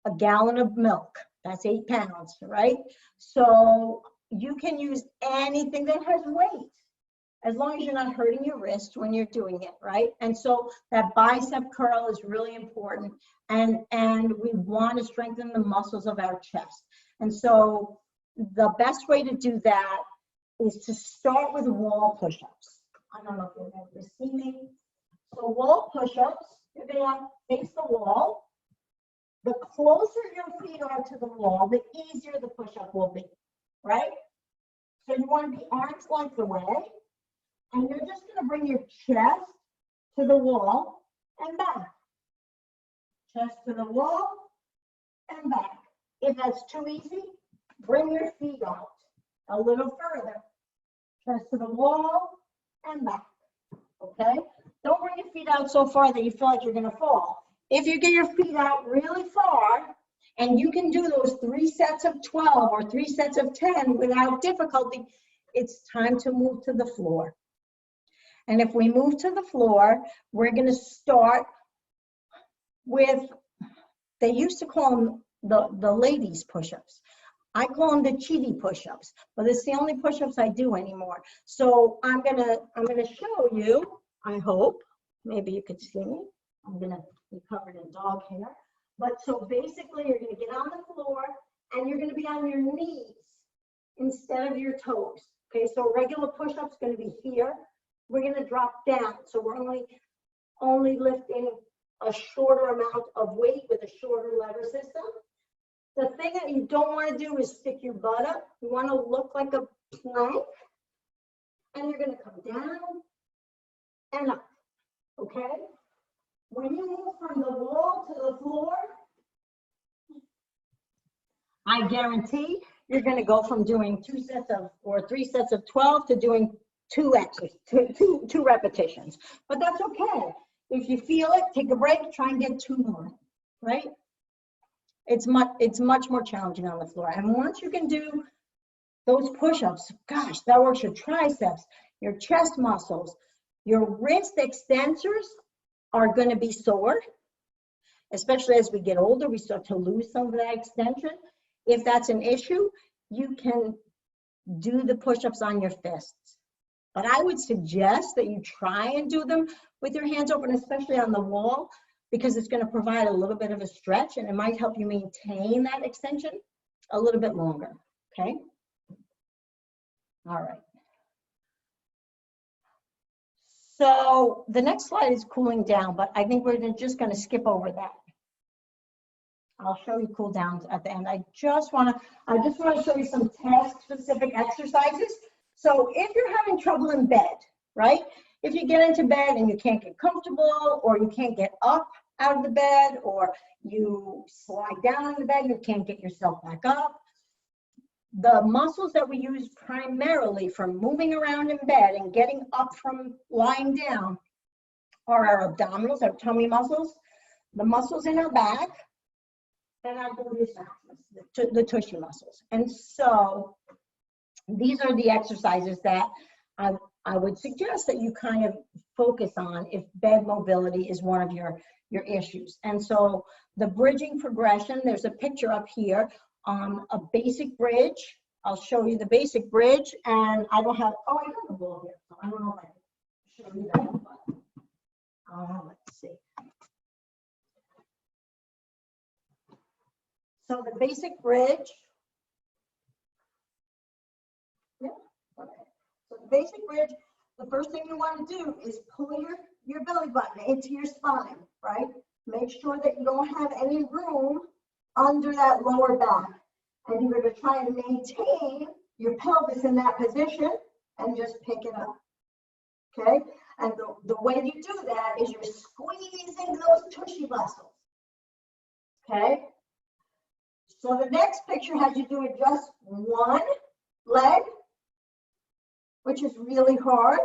a gallon of milk. That's 8 pounds, right? So you can use anything that has weight, as long as you're not hurting your wrist when you're doing it, right? And so that bicep curl is really important, and we want to strengthen the muscles of our chest. And so the best way to do that is to start with wall push-ups. I don't know if you've ever seen me. So wall push-ups, you're gonna face the wall. The closer your feet are to the wall, the easier the push-up will be, right? So you want to be arm's length away, and you're just going to bring your chest to the wall and back. Chest to the wall and back. If that's too easy, bring your feet out a little further. Chest to the wall and back. Okay? Don't bring your feet out so far that you feel like you're going to fall. If you get your feet out really far, and you can do those 3 sets of 12 or 3 sets of 10 without difficulty, it's time to move to the floor. And if we move to the floor, we're going to start with, they used to call them the ladies push-ups. I call them the chibi push-ups, but it's the only push-ups I do anymore. So I'm gonna show you, I hope, maybe you could see me. I'm gonna be covered in dog hair. But so basically you're gonna get on the floor and you're gonna be on your knees instead of your toes. Okay, so regular push-up's gonna be here. We're gonna drop down. So we're only lifting a shorter amount of weight with a shorter lever system. The thing that you don't want to do is stick your butt up. You want to look like a plank. And you're going to come down and up. Okay? When you move from the wall to the floor, I guarantee you're going to go from doing 2 sets of, or 3 sets of 12 to doing 2 repetitions. But that's okay. If you feel it, take a break, try and get 2 more, right? It's much more challenging on the floor. And once you can do those push-ups, gosh, that works your triceps, your chest muscles, your wrist extensors are going to be sore, especially as we get older, we start to lose some of that extension. If that's an issue, you can do the push-ups on your fists. But I would suggest that you try and do them with your hands open, especially on the wall, because it's going to provide a little bit of a stretch and it might help you maintain that extension a little bit longer, okay? All right. So the next slide is cooling down, but I think we're just going to skip over that. I'll show you cool downs at the end. I just want to show you some task-specific exercises. So if you're having trouble in bed, right? If you get into bed and you can't get comfortable, or you can't get up out of the bed, or you slide down on the bed, you can't get yourself back up. The muscles that we use primarily for moving around in bed and getting up from lying down are our abdominals, our tummy muscles, the muscles in our back, and our gluteus maximus, the tushy muscles. And so these are the exercises that I would suggest that you kind of focus on if bed mobility is one of your issues. And so the bridging progression, there's a picture up here on a basic bridge. I'll show you the basic bridge, and I don't have, oh, I have the ball here, so I don't know if I can show you that, but let's see. So the basic bridge, yeah, okay. So the basic bridge, the first thing you want to do is pull your belly button into your spine, right? Make sure that you don't have any room under that lower back. And you're going to try and maintain your pelvis in that position and just pick it up, okay? And the way you do that is you're squeezing those tushy muscles, okay? So the next picture has you doing just one leg, which is really hard,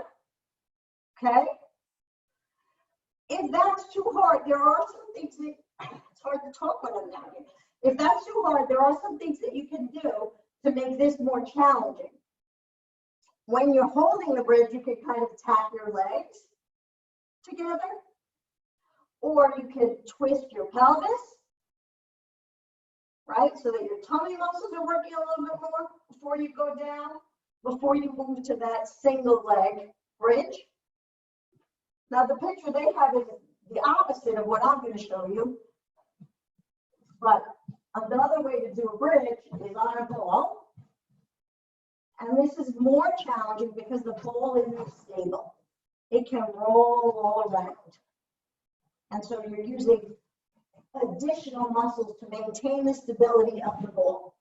okay? If that's too hard, there are some things that, it's hard to talk when I'm down here. If that's too hard, there are some things that you can do to make this more challenging. When you're holding the bridge, you can kind of tap your legs together, or you can twist your pelvis, right? So that your tummy muscles are working a little bit more before you go down, before you move to that single leg bridge. Now the picture they have is the opposite of what I'm going to show you. But another way to do a bridge is on a ball. And this is more challenging because the ball isn't stable. It can roll all around. And so you're using additional muscles to maintain the stability of the ball.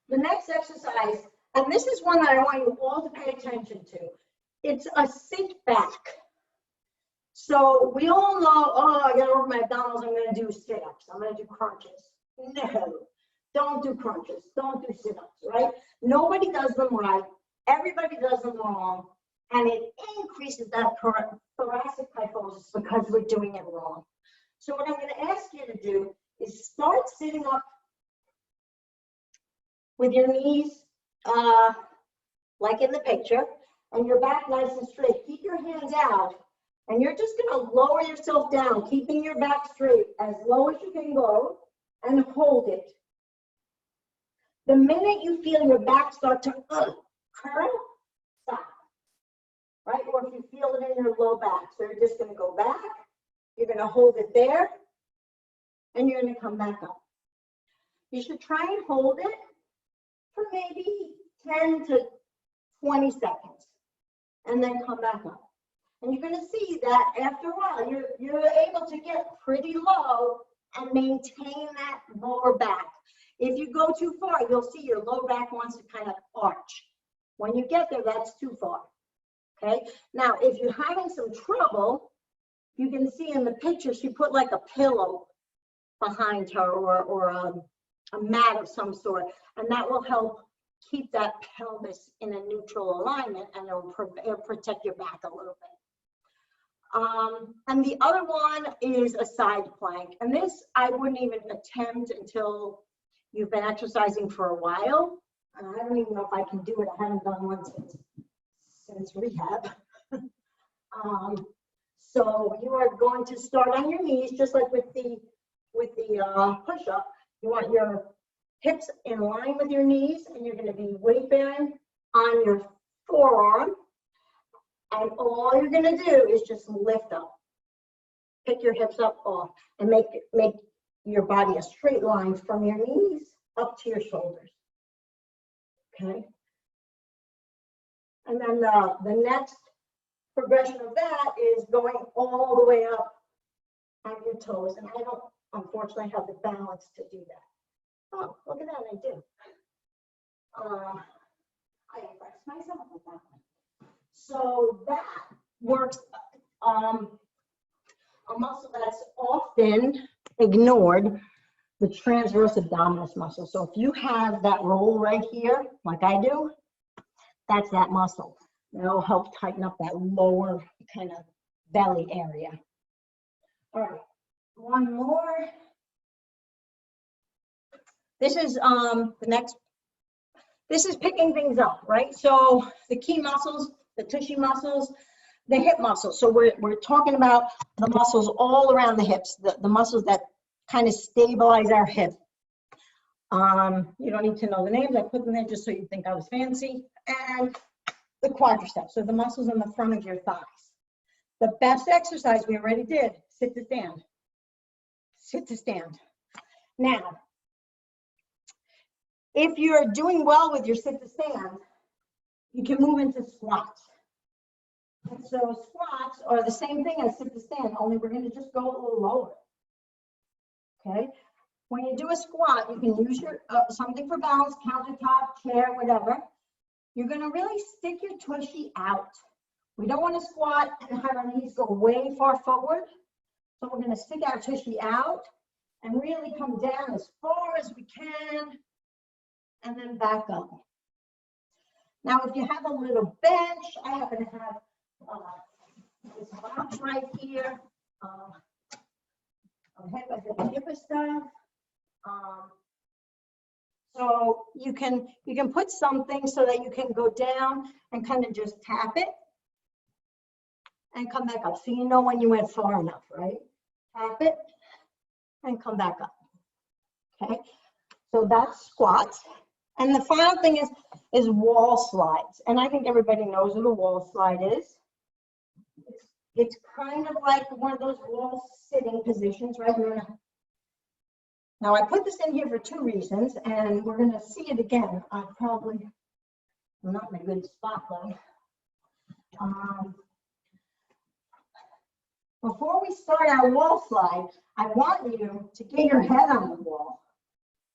The next exercise, and this is one that I want you all to pay attention to, it's a sit back. So we all know, oh, I gotta work my abdominals, I'm gonna do sit-ups, I'm gonna do crunches. No, don't do crunches, don't do sit-ups, right? Nobody does them right, everybody does them wrong, and it increases that thoracic kyphosis because we're doing it wrong. So what I'm gonna ask you to do is start sitting up with your knees like in the picture, and your back nice and straight. Keep your hands out, and you're just gonna lower yourself down, keeping your back straight as low as you can go, and hold it. The minute you feel your back start to curl, stop, right? Or if you feel it in your low back. So you're just gonna go back, you're gonna hold it there, and you're gonna come back up. You should try and hold it for maybe 10 to 20 seconds, and then come back up. And you're gonna see that after a while, you're able to get pretty low and maintain that lower back. If you go too far, you'll see your low back wants to kind of arch. When you get there, that's too far, okay? Now, if you're having some trouble, you can see in the picture, she put like a pillow behind her or a mat of some sort, and that will help keep that pelvis in a neutral alignment, and it'll protect your back a little bit. And the other one is a side plank, and this I wouldn't even attempt until you've been exercising for a while. And I don't even know if I can do it. I haven't done one since rehab. So you are going to start on your knees, just like with the push-up. You want your hips in line with your knees, and you're going to be weight bearing on your forearm. And all you're going to do is just lift up. Pick your hips up off and make your body a straight line from your knees up to your shoulders. Okay. And then the next progression of that is going all the way up on your toes. And I don't, unfortunately, have the balance to do that. Oh, look at that, I do. I impressed myself with that one. So that works a muscle that's often ignored, the transverse abdominis muscle. So if you have that roll right here, like I do, that's that muscle. That'll help tighten up that lower kind of belly area. All right, one more. This is the next. This is picking things up, right? So the key muscles, the tushy muscles, the hip muscles. So we're talking about the muscles all around the hips, the muscles that kind of stabilize our hip. You don't need to know the names. I put them there just so you think I was fancy. And the quadriceps, so the muscles in the front of your thighs. The best exercise we already did, sit to stand. Sit to stand. Now, if you're doing well with your sit to stand, you can move into squats. And so squats are the same thing as sit to stand, only we're going to just go a little lower. Okay? When you do a squat, you can use your something for balance, countertop, chair, whatever. You're going to really stick your tushy out. We don't want to squat and have our knees go way far forward. So we're going to stick our tushy out and really come down as far as we can, and then back up. Now, if you have a little bench, I happen to have this box right here. I did the HIPAA stuff. So you can put something so that you can go down and kind of just tap it and come back up. So you know when you went far enough, right? Tap it and come back up. Okay, so that's squats. And the final thing is wall slides. And I think everybody knows what a wall slide is. It's kind of like one of those wall sitting positions, right? Now I put this in here for two reasons, and we're gonna see it again. I'm not in a good spot though. Before we start our wall slide, I want you to get your head on the wall.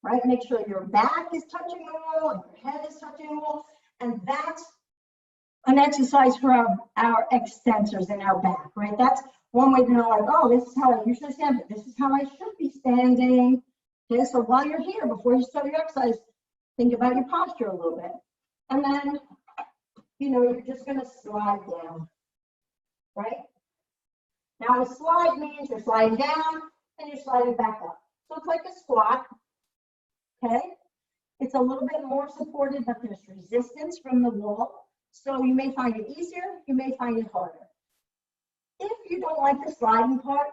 Right, make sure your back is touching the wall and your head is touching the wall, and that's an exercise for our extensors in our back, right? That's one way to know, like, oh, this is how I usually stand, but this is how I should be standing. Okay, so while you're here, before you start your exercise, think about your posture a little bit. And then, you know, you're just gonna slide down, right? Now, a slide means you're sliding down and you're sliding back up. So it's like a squat, okay? It's a little bit more supported, but there's resistance from the wall. So you may find it easier, you may find it harder. If you don't like the sliding part,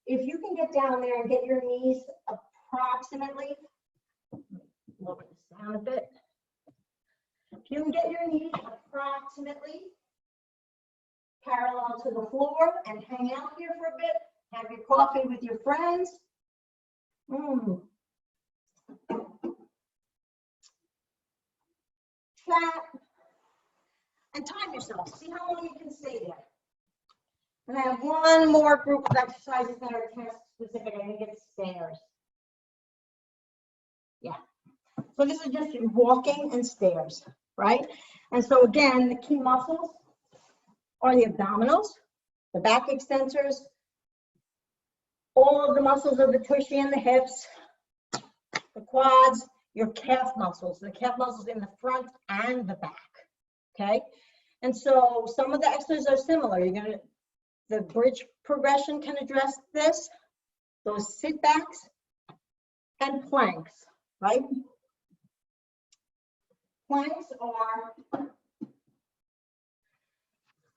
if you can get down there and get your knees approximately, lower this down a bit. If you can get your knees approximately parallel to the floor and hang out here for a bit, have your coffee with your friends. Chat and time yourself. See how long you can stay there. And I have one more group of exercises that are task specific. I think it's stairs. Yeah. So this is just walking and stairs, right? And so again, the key muscles are the abdominals, the back extensors, all of the muscles of the tushy and the hips, the quads, your calf muscles, the calf muscles in the front and the back, okay? And so some of the exercises are similar. The bridge progression can address this, those sit backs and planks, right? Planks are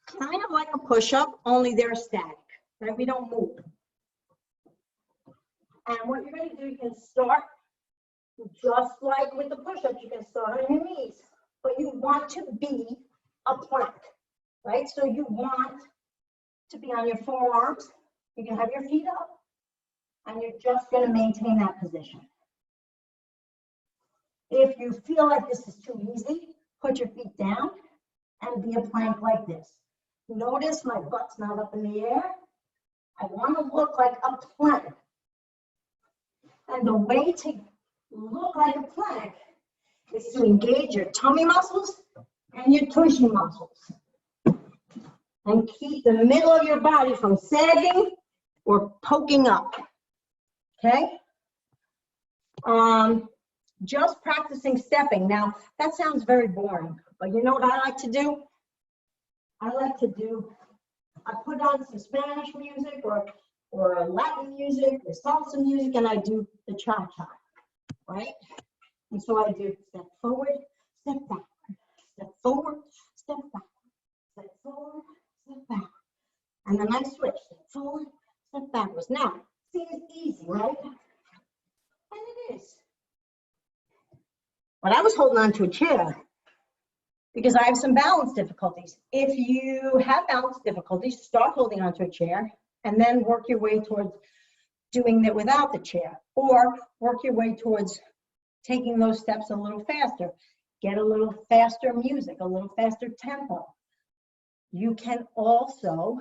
kind of like a push-up, only they're static, right? We don't move. And what you're going to do, you can start just like with the push-ups, you can start on your knees, but you want to be a plank, right? So you want to be on your forearms. You can have your feet up, and you're just going to maintain that position. If you feel like this is too easy, put your feet down and be a plank like this. Notice my butt's not up in the air. I want to look like a plank. And the way to look like a plank is to engage your tummy muscles and your tushy muscles. And keep the middle of your body from sagging or poking up, okay? Just practicing stepping. Now, that sounds very boring, but you know what I like to do? I put on some Spanish music or Latin music or salsa music, and I do the cha-cha, right? And so I do step forward, step back, step forward, step back, step forward, step back. And then I switch, step forward, step backwards. Now, see, it's easy, right? And it is. But I was holding on to a chair because I have some balance difficulties. If you have balance difficulties, start holding onto a chair and then work your way towards doing it without the chair, or work your way towards taking those steps a little faster. Get a little faster music, a little faster tempo. You can also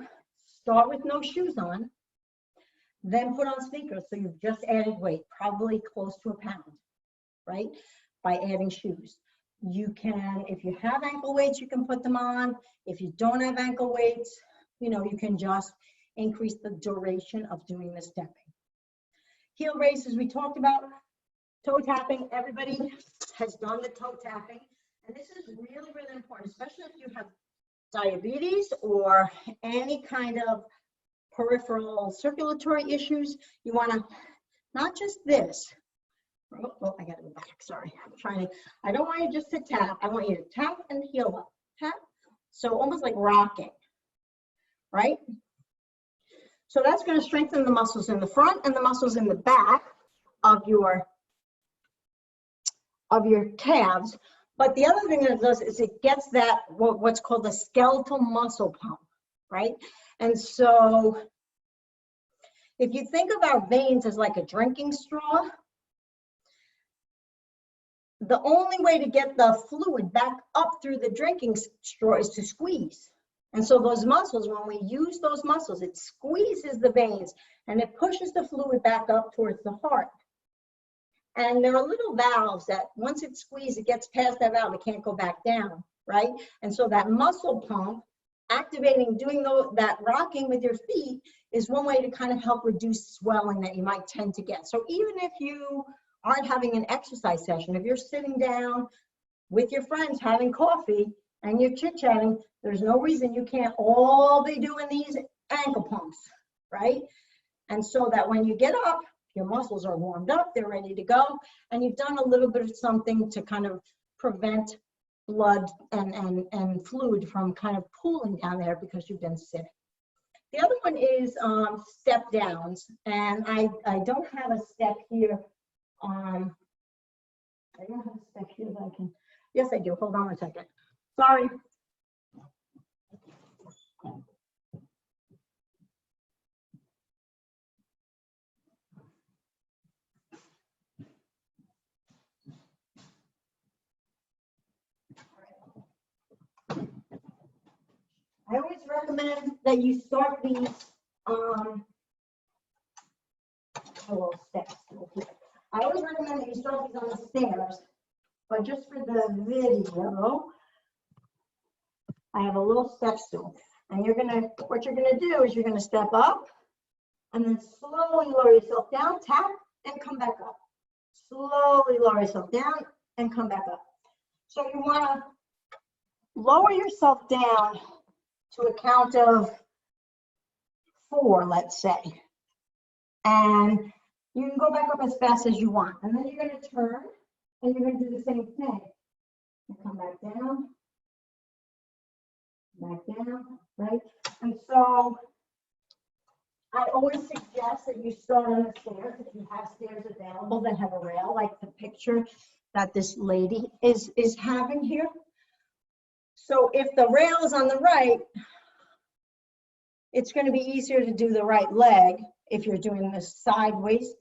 start with no shoes on, then put on sneakers. So you've just added weight, probably close to a pound, right? By adding shoes. You can, if you have ankle weights, you can put them on. If you don't have ankle weights, you know, you can just increase the duration of doing the stepping. Heel raises, we talked about. Toe tapping, everybody has done the toe tapping. And this is really, really important, especially if you have diabetes or any kind of peripheral circulatory issues. You want to, not just this. Oh, I gotta go back, sorry. I don't want you just to tap. I want you to tap and heel up. Tap. So almost like rocking, right? So that's going to strengthen the muscles in the front and the muscles in the back of your calves. But the other thing that it does is it gets that what's called the skeletal muscle pump, right? And so if you think of our veins as like a drinking straw, the only way to get the fluid back up through the drinking straw is to squeeze. And so those muscles, when we use those muscles, it squeezes the veins and it pushes the fluid back up towards the heart. And there are little valves that once it's squeezed, it gets past that valve, it can't go back down. right? And so that muscle pump, activating, doing that rocking with your feet is one way to kind of help reduce swelling that you might tend to get. So even if you aren't having an exercise session, if you're sitting down with your friends having coffee and you're chit-chatting, there's no reason you can't all be doing these ankle pumps, right? And so that when you get up, your muscles are warmed up, they're ready to go, and you've done a little bit of something to kind of prevent blood and fluid from kind of pooling down there because you've been sitting. The other one is step downs, and I don't have a step here. I don't have a step here that I can. Yes, I do. Hold on a second. Sorry. I always recommend that you start these little steps. I always recommend that you start these on the stairs, but just for the video, I have a little step stool. And what you're gonna do is you're gonna step up and then slowly lower yourself down, tap, and come back up. Slowly lower yourself down and come back up. So you wanna lower yourself down to a count of 4, let's say. And you can go back up as fast as you want. And then you're gonna turn and you're gonna do the same thing. And come back down, right? And so I always suggest that you start on the stairs if you have stairs available that have a rail, like the picture that this lady is having here. So if the rail is on the right, it's going to be easier to do the right leg if you're doing this sideways.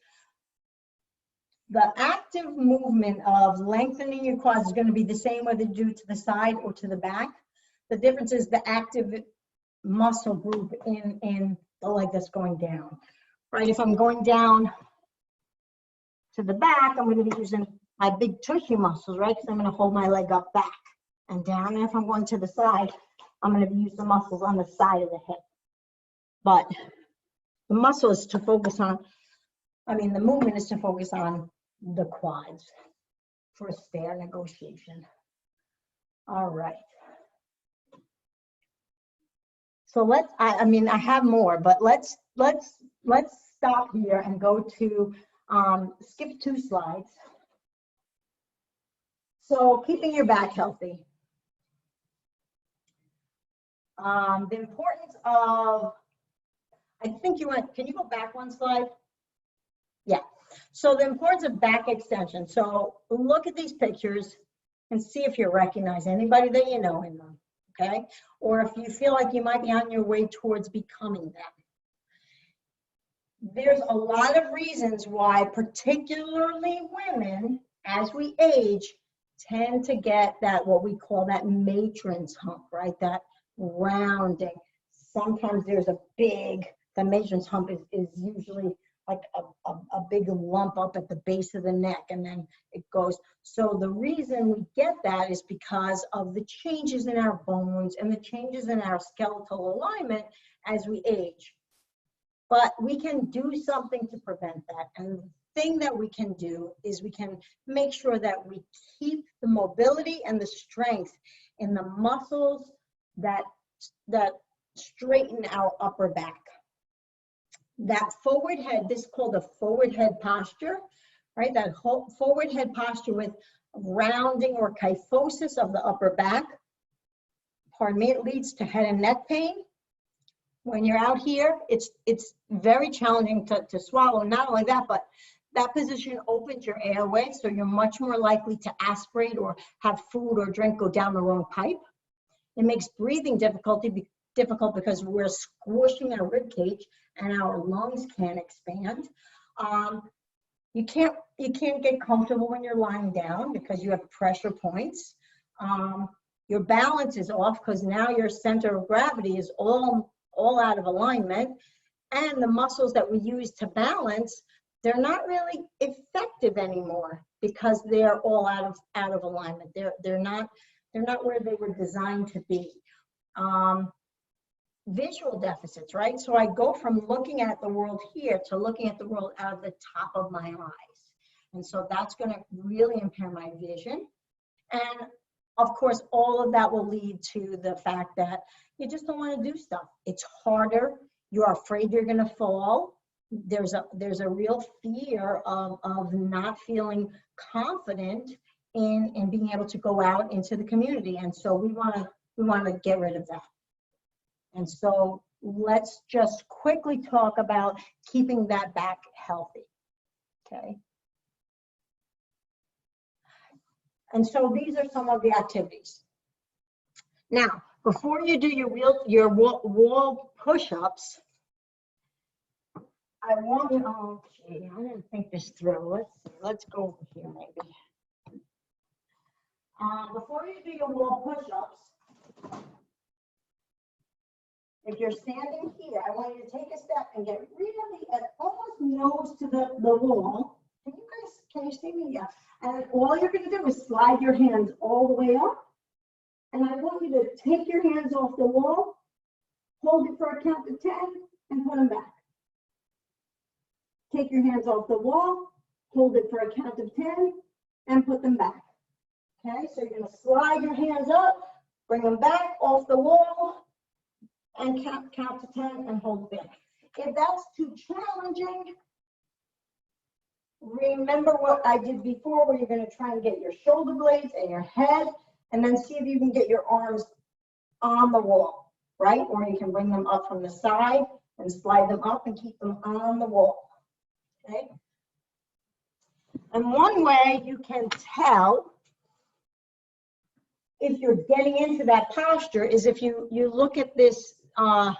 The active movement of lengthening your quads is going to be the same whether you do it to the side or to the back. The difference is the active muscle group in the leg that's going down, right? If I'm going down to the back, I'm going to be using my big tushy muscles, right? Because I'm going to hold my leg up back and down. And if I'm going to the side, I'm going to use the muscles on the side of the hip. But the muscle is to focus on, the movement is to focus on the quads for a stair negotiation. All right. So I have more, but let's stop here and go to skip 2 slides. So keeping your back healthy. The importance of, can you go back 1 slide? Yeah. So the importance of back extension. So look at these pictures and see if you recognize anybody that you know in them, okay? Or if you feel like you might be on your way towards becoming them. There's a lot of reasons why, particularly women, as we age, tend to get that, what we call that matron's hump, right? That rounding. Sometimes there's the matron's hump is usually like a big lump up at the base of the neck, and then it goes. So the reason we get that is because of the changes in our bones and the changes in our skeletal alignment as we age. But we can do something to prevent that. And the thing that we can do is we can make sure that we keep the mobility and the strength in the muscles that straighten our upper back. That forward head, this is called a forward head posture, right? That whole forward head posture with rounding or kyphosis of the upper back. Pardon me, it leads to head and neck pain. When you're out here, it's very challenging to swallow. Not only that, but that position opens your airway, so you're much more likely to aspirate or have food or drink go down the wrong pipe. It makes breathing difficult because we're squishing our rib cage and our lungs can't expand. You can't get comfortable when you're lying down because you have pressure points. Your balance is off because now your center of gravity is all out of alignment, and the muscles that we use to balance, they're not really effective anymore because they're all out of alignment. They're They're not where they were designed to be. Visual deficits, right? So I go from looking at the world here to looking at the world out of the top of my eyes. And so that's going to really impair my vision. And of course, all of that will lead to the fact that you just don't want to do stuff. It's harder. You're afraid you're going to fall. There's a real fear of not feeling confident in being able to go out into the community. And so we want to get rid of that. And so let's just quickly talk about keeping that back healthy, okay? And so these are some of the activities. Now, before you do your wall push-ups, I want you, oh gee, I didn't think this through. Let's go over here maybe. Before you do your wall push-ups, if you're standing here, I want you to take a step and get really almost nose to the wall. Can you see me? Yeah. And all you're going to do is slide your hands all the way up. And I want you to take your hands off the wall, hold it for a count of 10, and put them back. Take your hands off the wall, hold it for a count of 10, and put them back. Okay, so you're going to slide your hands up, bring them back off the wall, and count to 10 and hold it back. If that's too challenging, remember what I did before, where you're going to try and get your shoulder blades and your head, and then see if you can get your arms on the wall, right? Or you can bring them up from the side and slide them up and keep them on the wall, okay? And one way you can tell if you're getting into that posture is if you look at this, the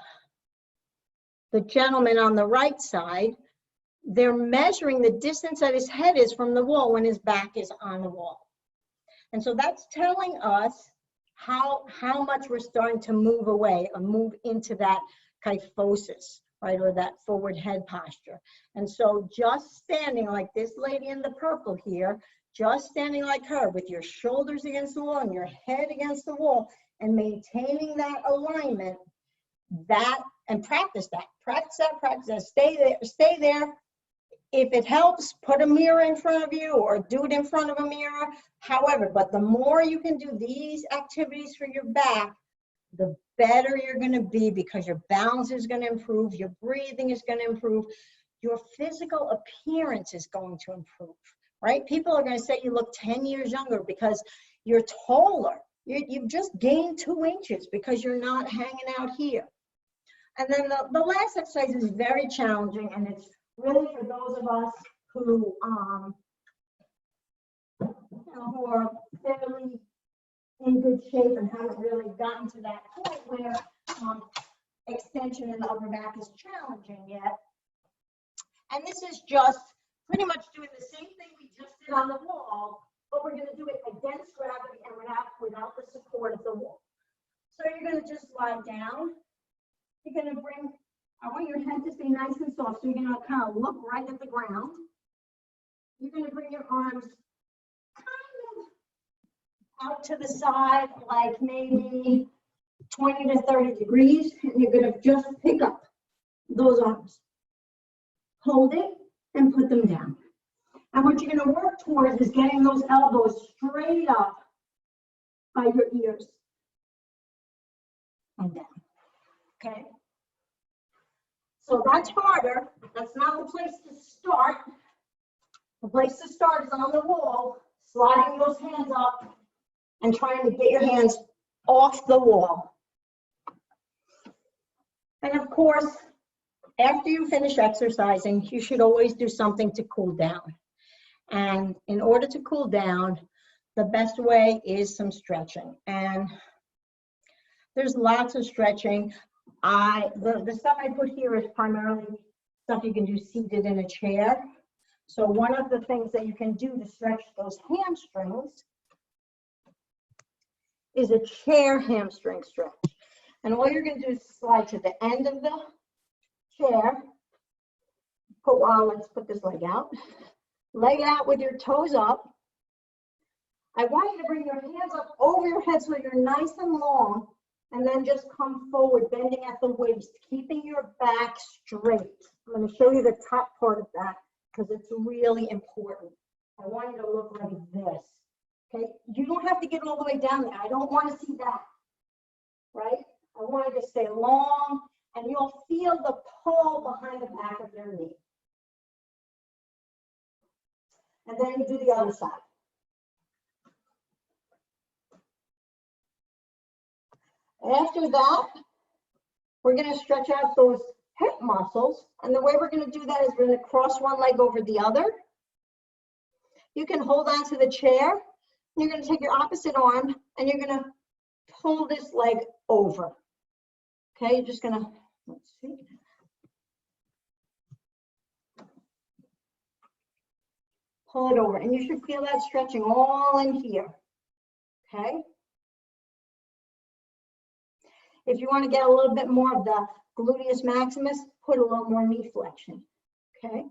gentleman on the right side, they're measuring the distance that his head is from the wall when his back is on the wall. And so that's telling us how much we're starting to move away or move into that kyphosis, right, or that forward head posture. And so just standing like this lady in the purple here, just standing like her with your shoulders against the wall and your head against the wall and maintaining that alignment, and practice that, stay there. If it helps, put a mirror in front of you or do it in front of a mirror. However, but the more you can do these activities for your back, the better you're going to be, because your balance is going to improve, your breathing is going to improve, your physical appearance is going to improve, right? People are going to say you look 10 years younger because you're taller. You've just gained 2 inches because you're not hanging out here. And then the last exercise is very challenging, and it's really for those of us who, who are fairly in good shape and haven't really gotten to that point where extension in the upper back is challenging yet. And this is just pretty much doing the same thing we just did on the wall, but we're going to do it against gravity and without the support of the wall. So you're going to just lie down. You're going to I want your head to stay nice and soft, so you're going to kind of look right at the ground. You're going to bring your arms kind of out to the side, like maybe 20 to 30 degrees, and you're going to just pick up those arms. Hold it and put them down. And what you're going to work towards is getting those elbows straight up by your ears and down. Okay? So that's harder. That's not the place to start. The place to start is on the wall, sliding those hands up and trying to get your hands off the wall. And of course, after you finish exercising, you should always do something to cool down. And in order to cool down, the best way is some stretching. And there's lots of stretching. The stuff I put here is primarily stuff you can do seated in a chair. So one of the things that you can do to stretch those hamstrings is a chair hamstring stretch. And all you're going to do is slide to the end of the chair. Let's put this leg out. Leg out with your toes up. I want you to bring your hands up over your head so you're nice and long, and then just come forward, bending at the waist, keeping your back straight. I'm going to show you the top part of that because it's really important. I want you to look like this. Okay, you don't have to get all the way down there. I don't want to see that, right? I want you to stay long, and you'll feel the pull behind the back of your knee. And then you do the other side. After that, we're going to stretch out those hip muscles. And the way we're going to do that is we're going to cross one leg over the other. You can hold on to the chair. You're going to take your opposite arm and you're going to pull this leg over. Okay, you're just going to, let's see. Pull it over, and you should feel that stretching all in here. Okay. If you want to get a little bit more of the gluteus maximus, put a little more knee flexion. Okay.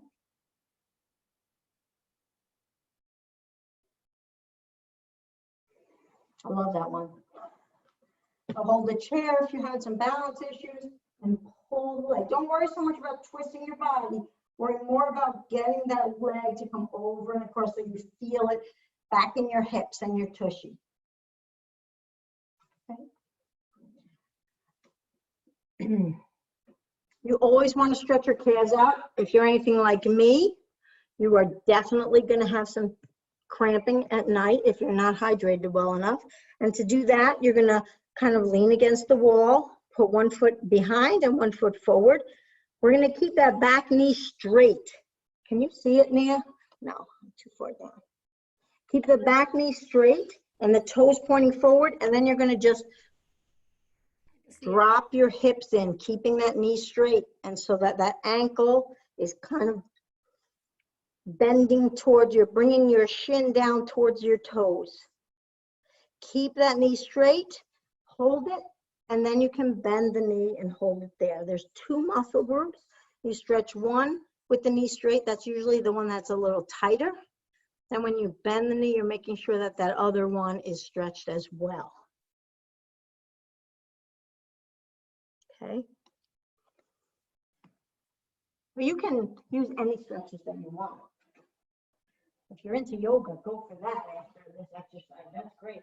I love that one. So hold the chair if you had some balance issues and pull the leg. Don't worry so much about twisting your body. Worry more about getting that leg to come over and across so you feel it back in your hips and your tushy. Okay. You always want to stretch your calves out. If you're anything like me, you are definitely going to have some cramping at night if you're not hydrated well enough. And to do that, you're going to kind of lean against the wall, put one foot behind and one foot forward. We're going to keep that back knee straight. Can you see it, Nia? No, I'm too far down. Keep the back knee straight and the toes pointing forward, and then you're going to just drop your hips in, keeping that knee straight, and so that that ankle is kind of bending towards you, bringing your shin down towards your toes. Keep that knee straight, hold it, and then you can bend the knee and hold it there. There's two muscle groups. You stretch one with the knee straight. That's usually the one that's a little tighter. Then when you bend the knee, you're making sure that that other one is stretched as well. Okay. Well, you can use any stretches that you want. If you're into yoga, go for that after this exercise. That's great.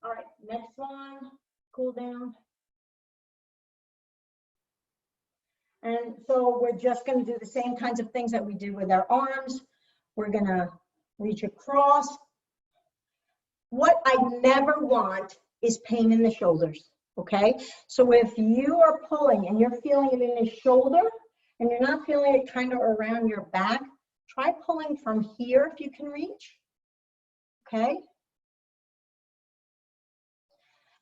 All right, next one, cool down. And so we're just going to do the same kinds of things that we did with our arms. We're going to reach across. What I never want is pain in the shoulders, okay? So if you are pulling and you're feeling it in the shoulder and you're not feeling it kind of around your back, try pulling from here if you can reach, okay?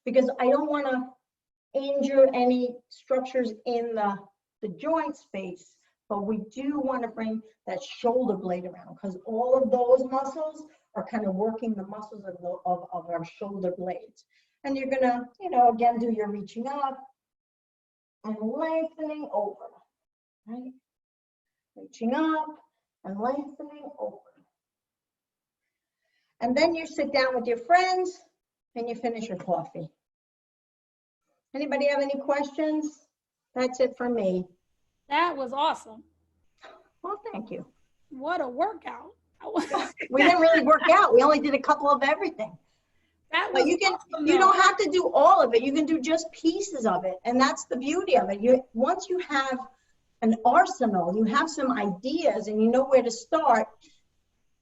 Because I don't want to injure any structures in the joint space, but we do want to bring that shoulder blade around because all of those muscles are kind of working the muscles of our shoulder blades. And you're gonna, again, do your reaching up and lengthening over, right? Reaching up and lengthening over. And then you sit down with your friends and you finish your coffee. Anybody have any questions? That's it for me. That was awesome. Well, thank you. What a workout. We didn't really work out. We only did a couple of everything. But you don't have to do all of it. You can do just pieces of it. And that's the beauty of it. Once you have an arsenal, you have some ideas and you know where to start,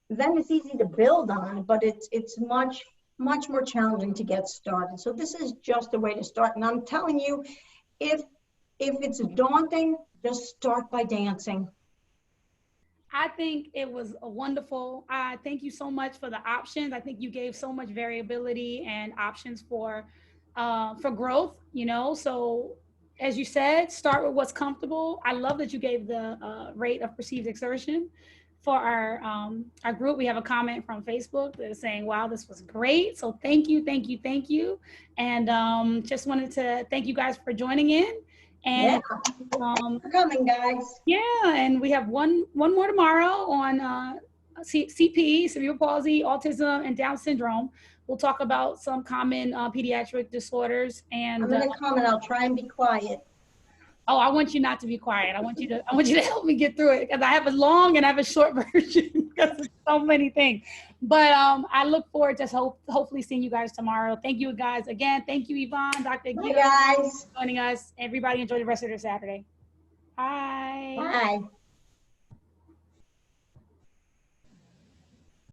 then it's easy to build on, but it's much more challenging to get started. So this is just a way to start. And I'm telling you, if it's daunting, just start by dancing. I think it was a wonderful. Thank you so much for the options. I think you gave so much variability and options for growth, So as you said, start with what's comfortable. I love that you gave the rate of perceived exertion. For our group, we have a comment from Facebook that is saying, wow, this was great. So thank you. And just wanted to thank you guys for joining in. And for coming, guys. Yeah, and we have one more tomorrow on CP, cerebral palsy, autism, and Down syndrome. We'll talk about some common pediatric disorders. And I'm gonna comment, I'll try and be quiet. oh, I want you not to be quiet. I want you to help me get through it, because I have a long and I have a short version because it's so many things. But I look forward to hopefully seeing you guys tomorrow. Thank you guys again. Thank you, Yvonne, Dr. Bye, Egitto, guys. for joining us. Everybody enjoy the rest of their Saturday. Bye. Bye.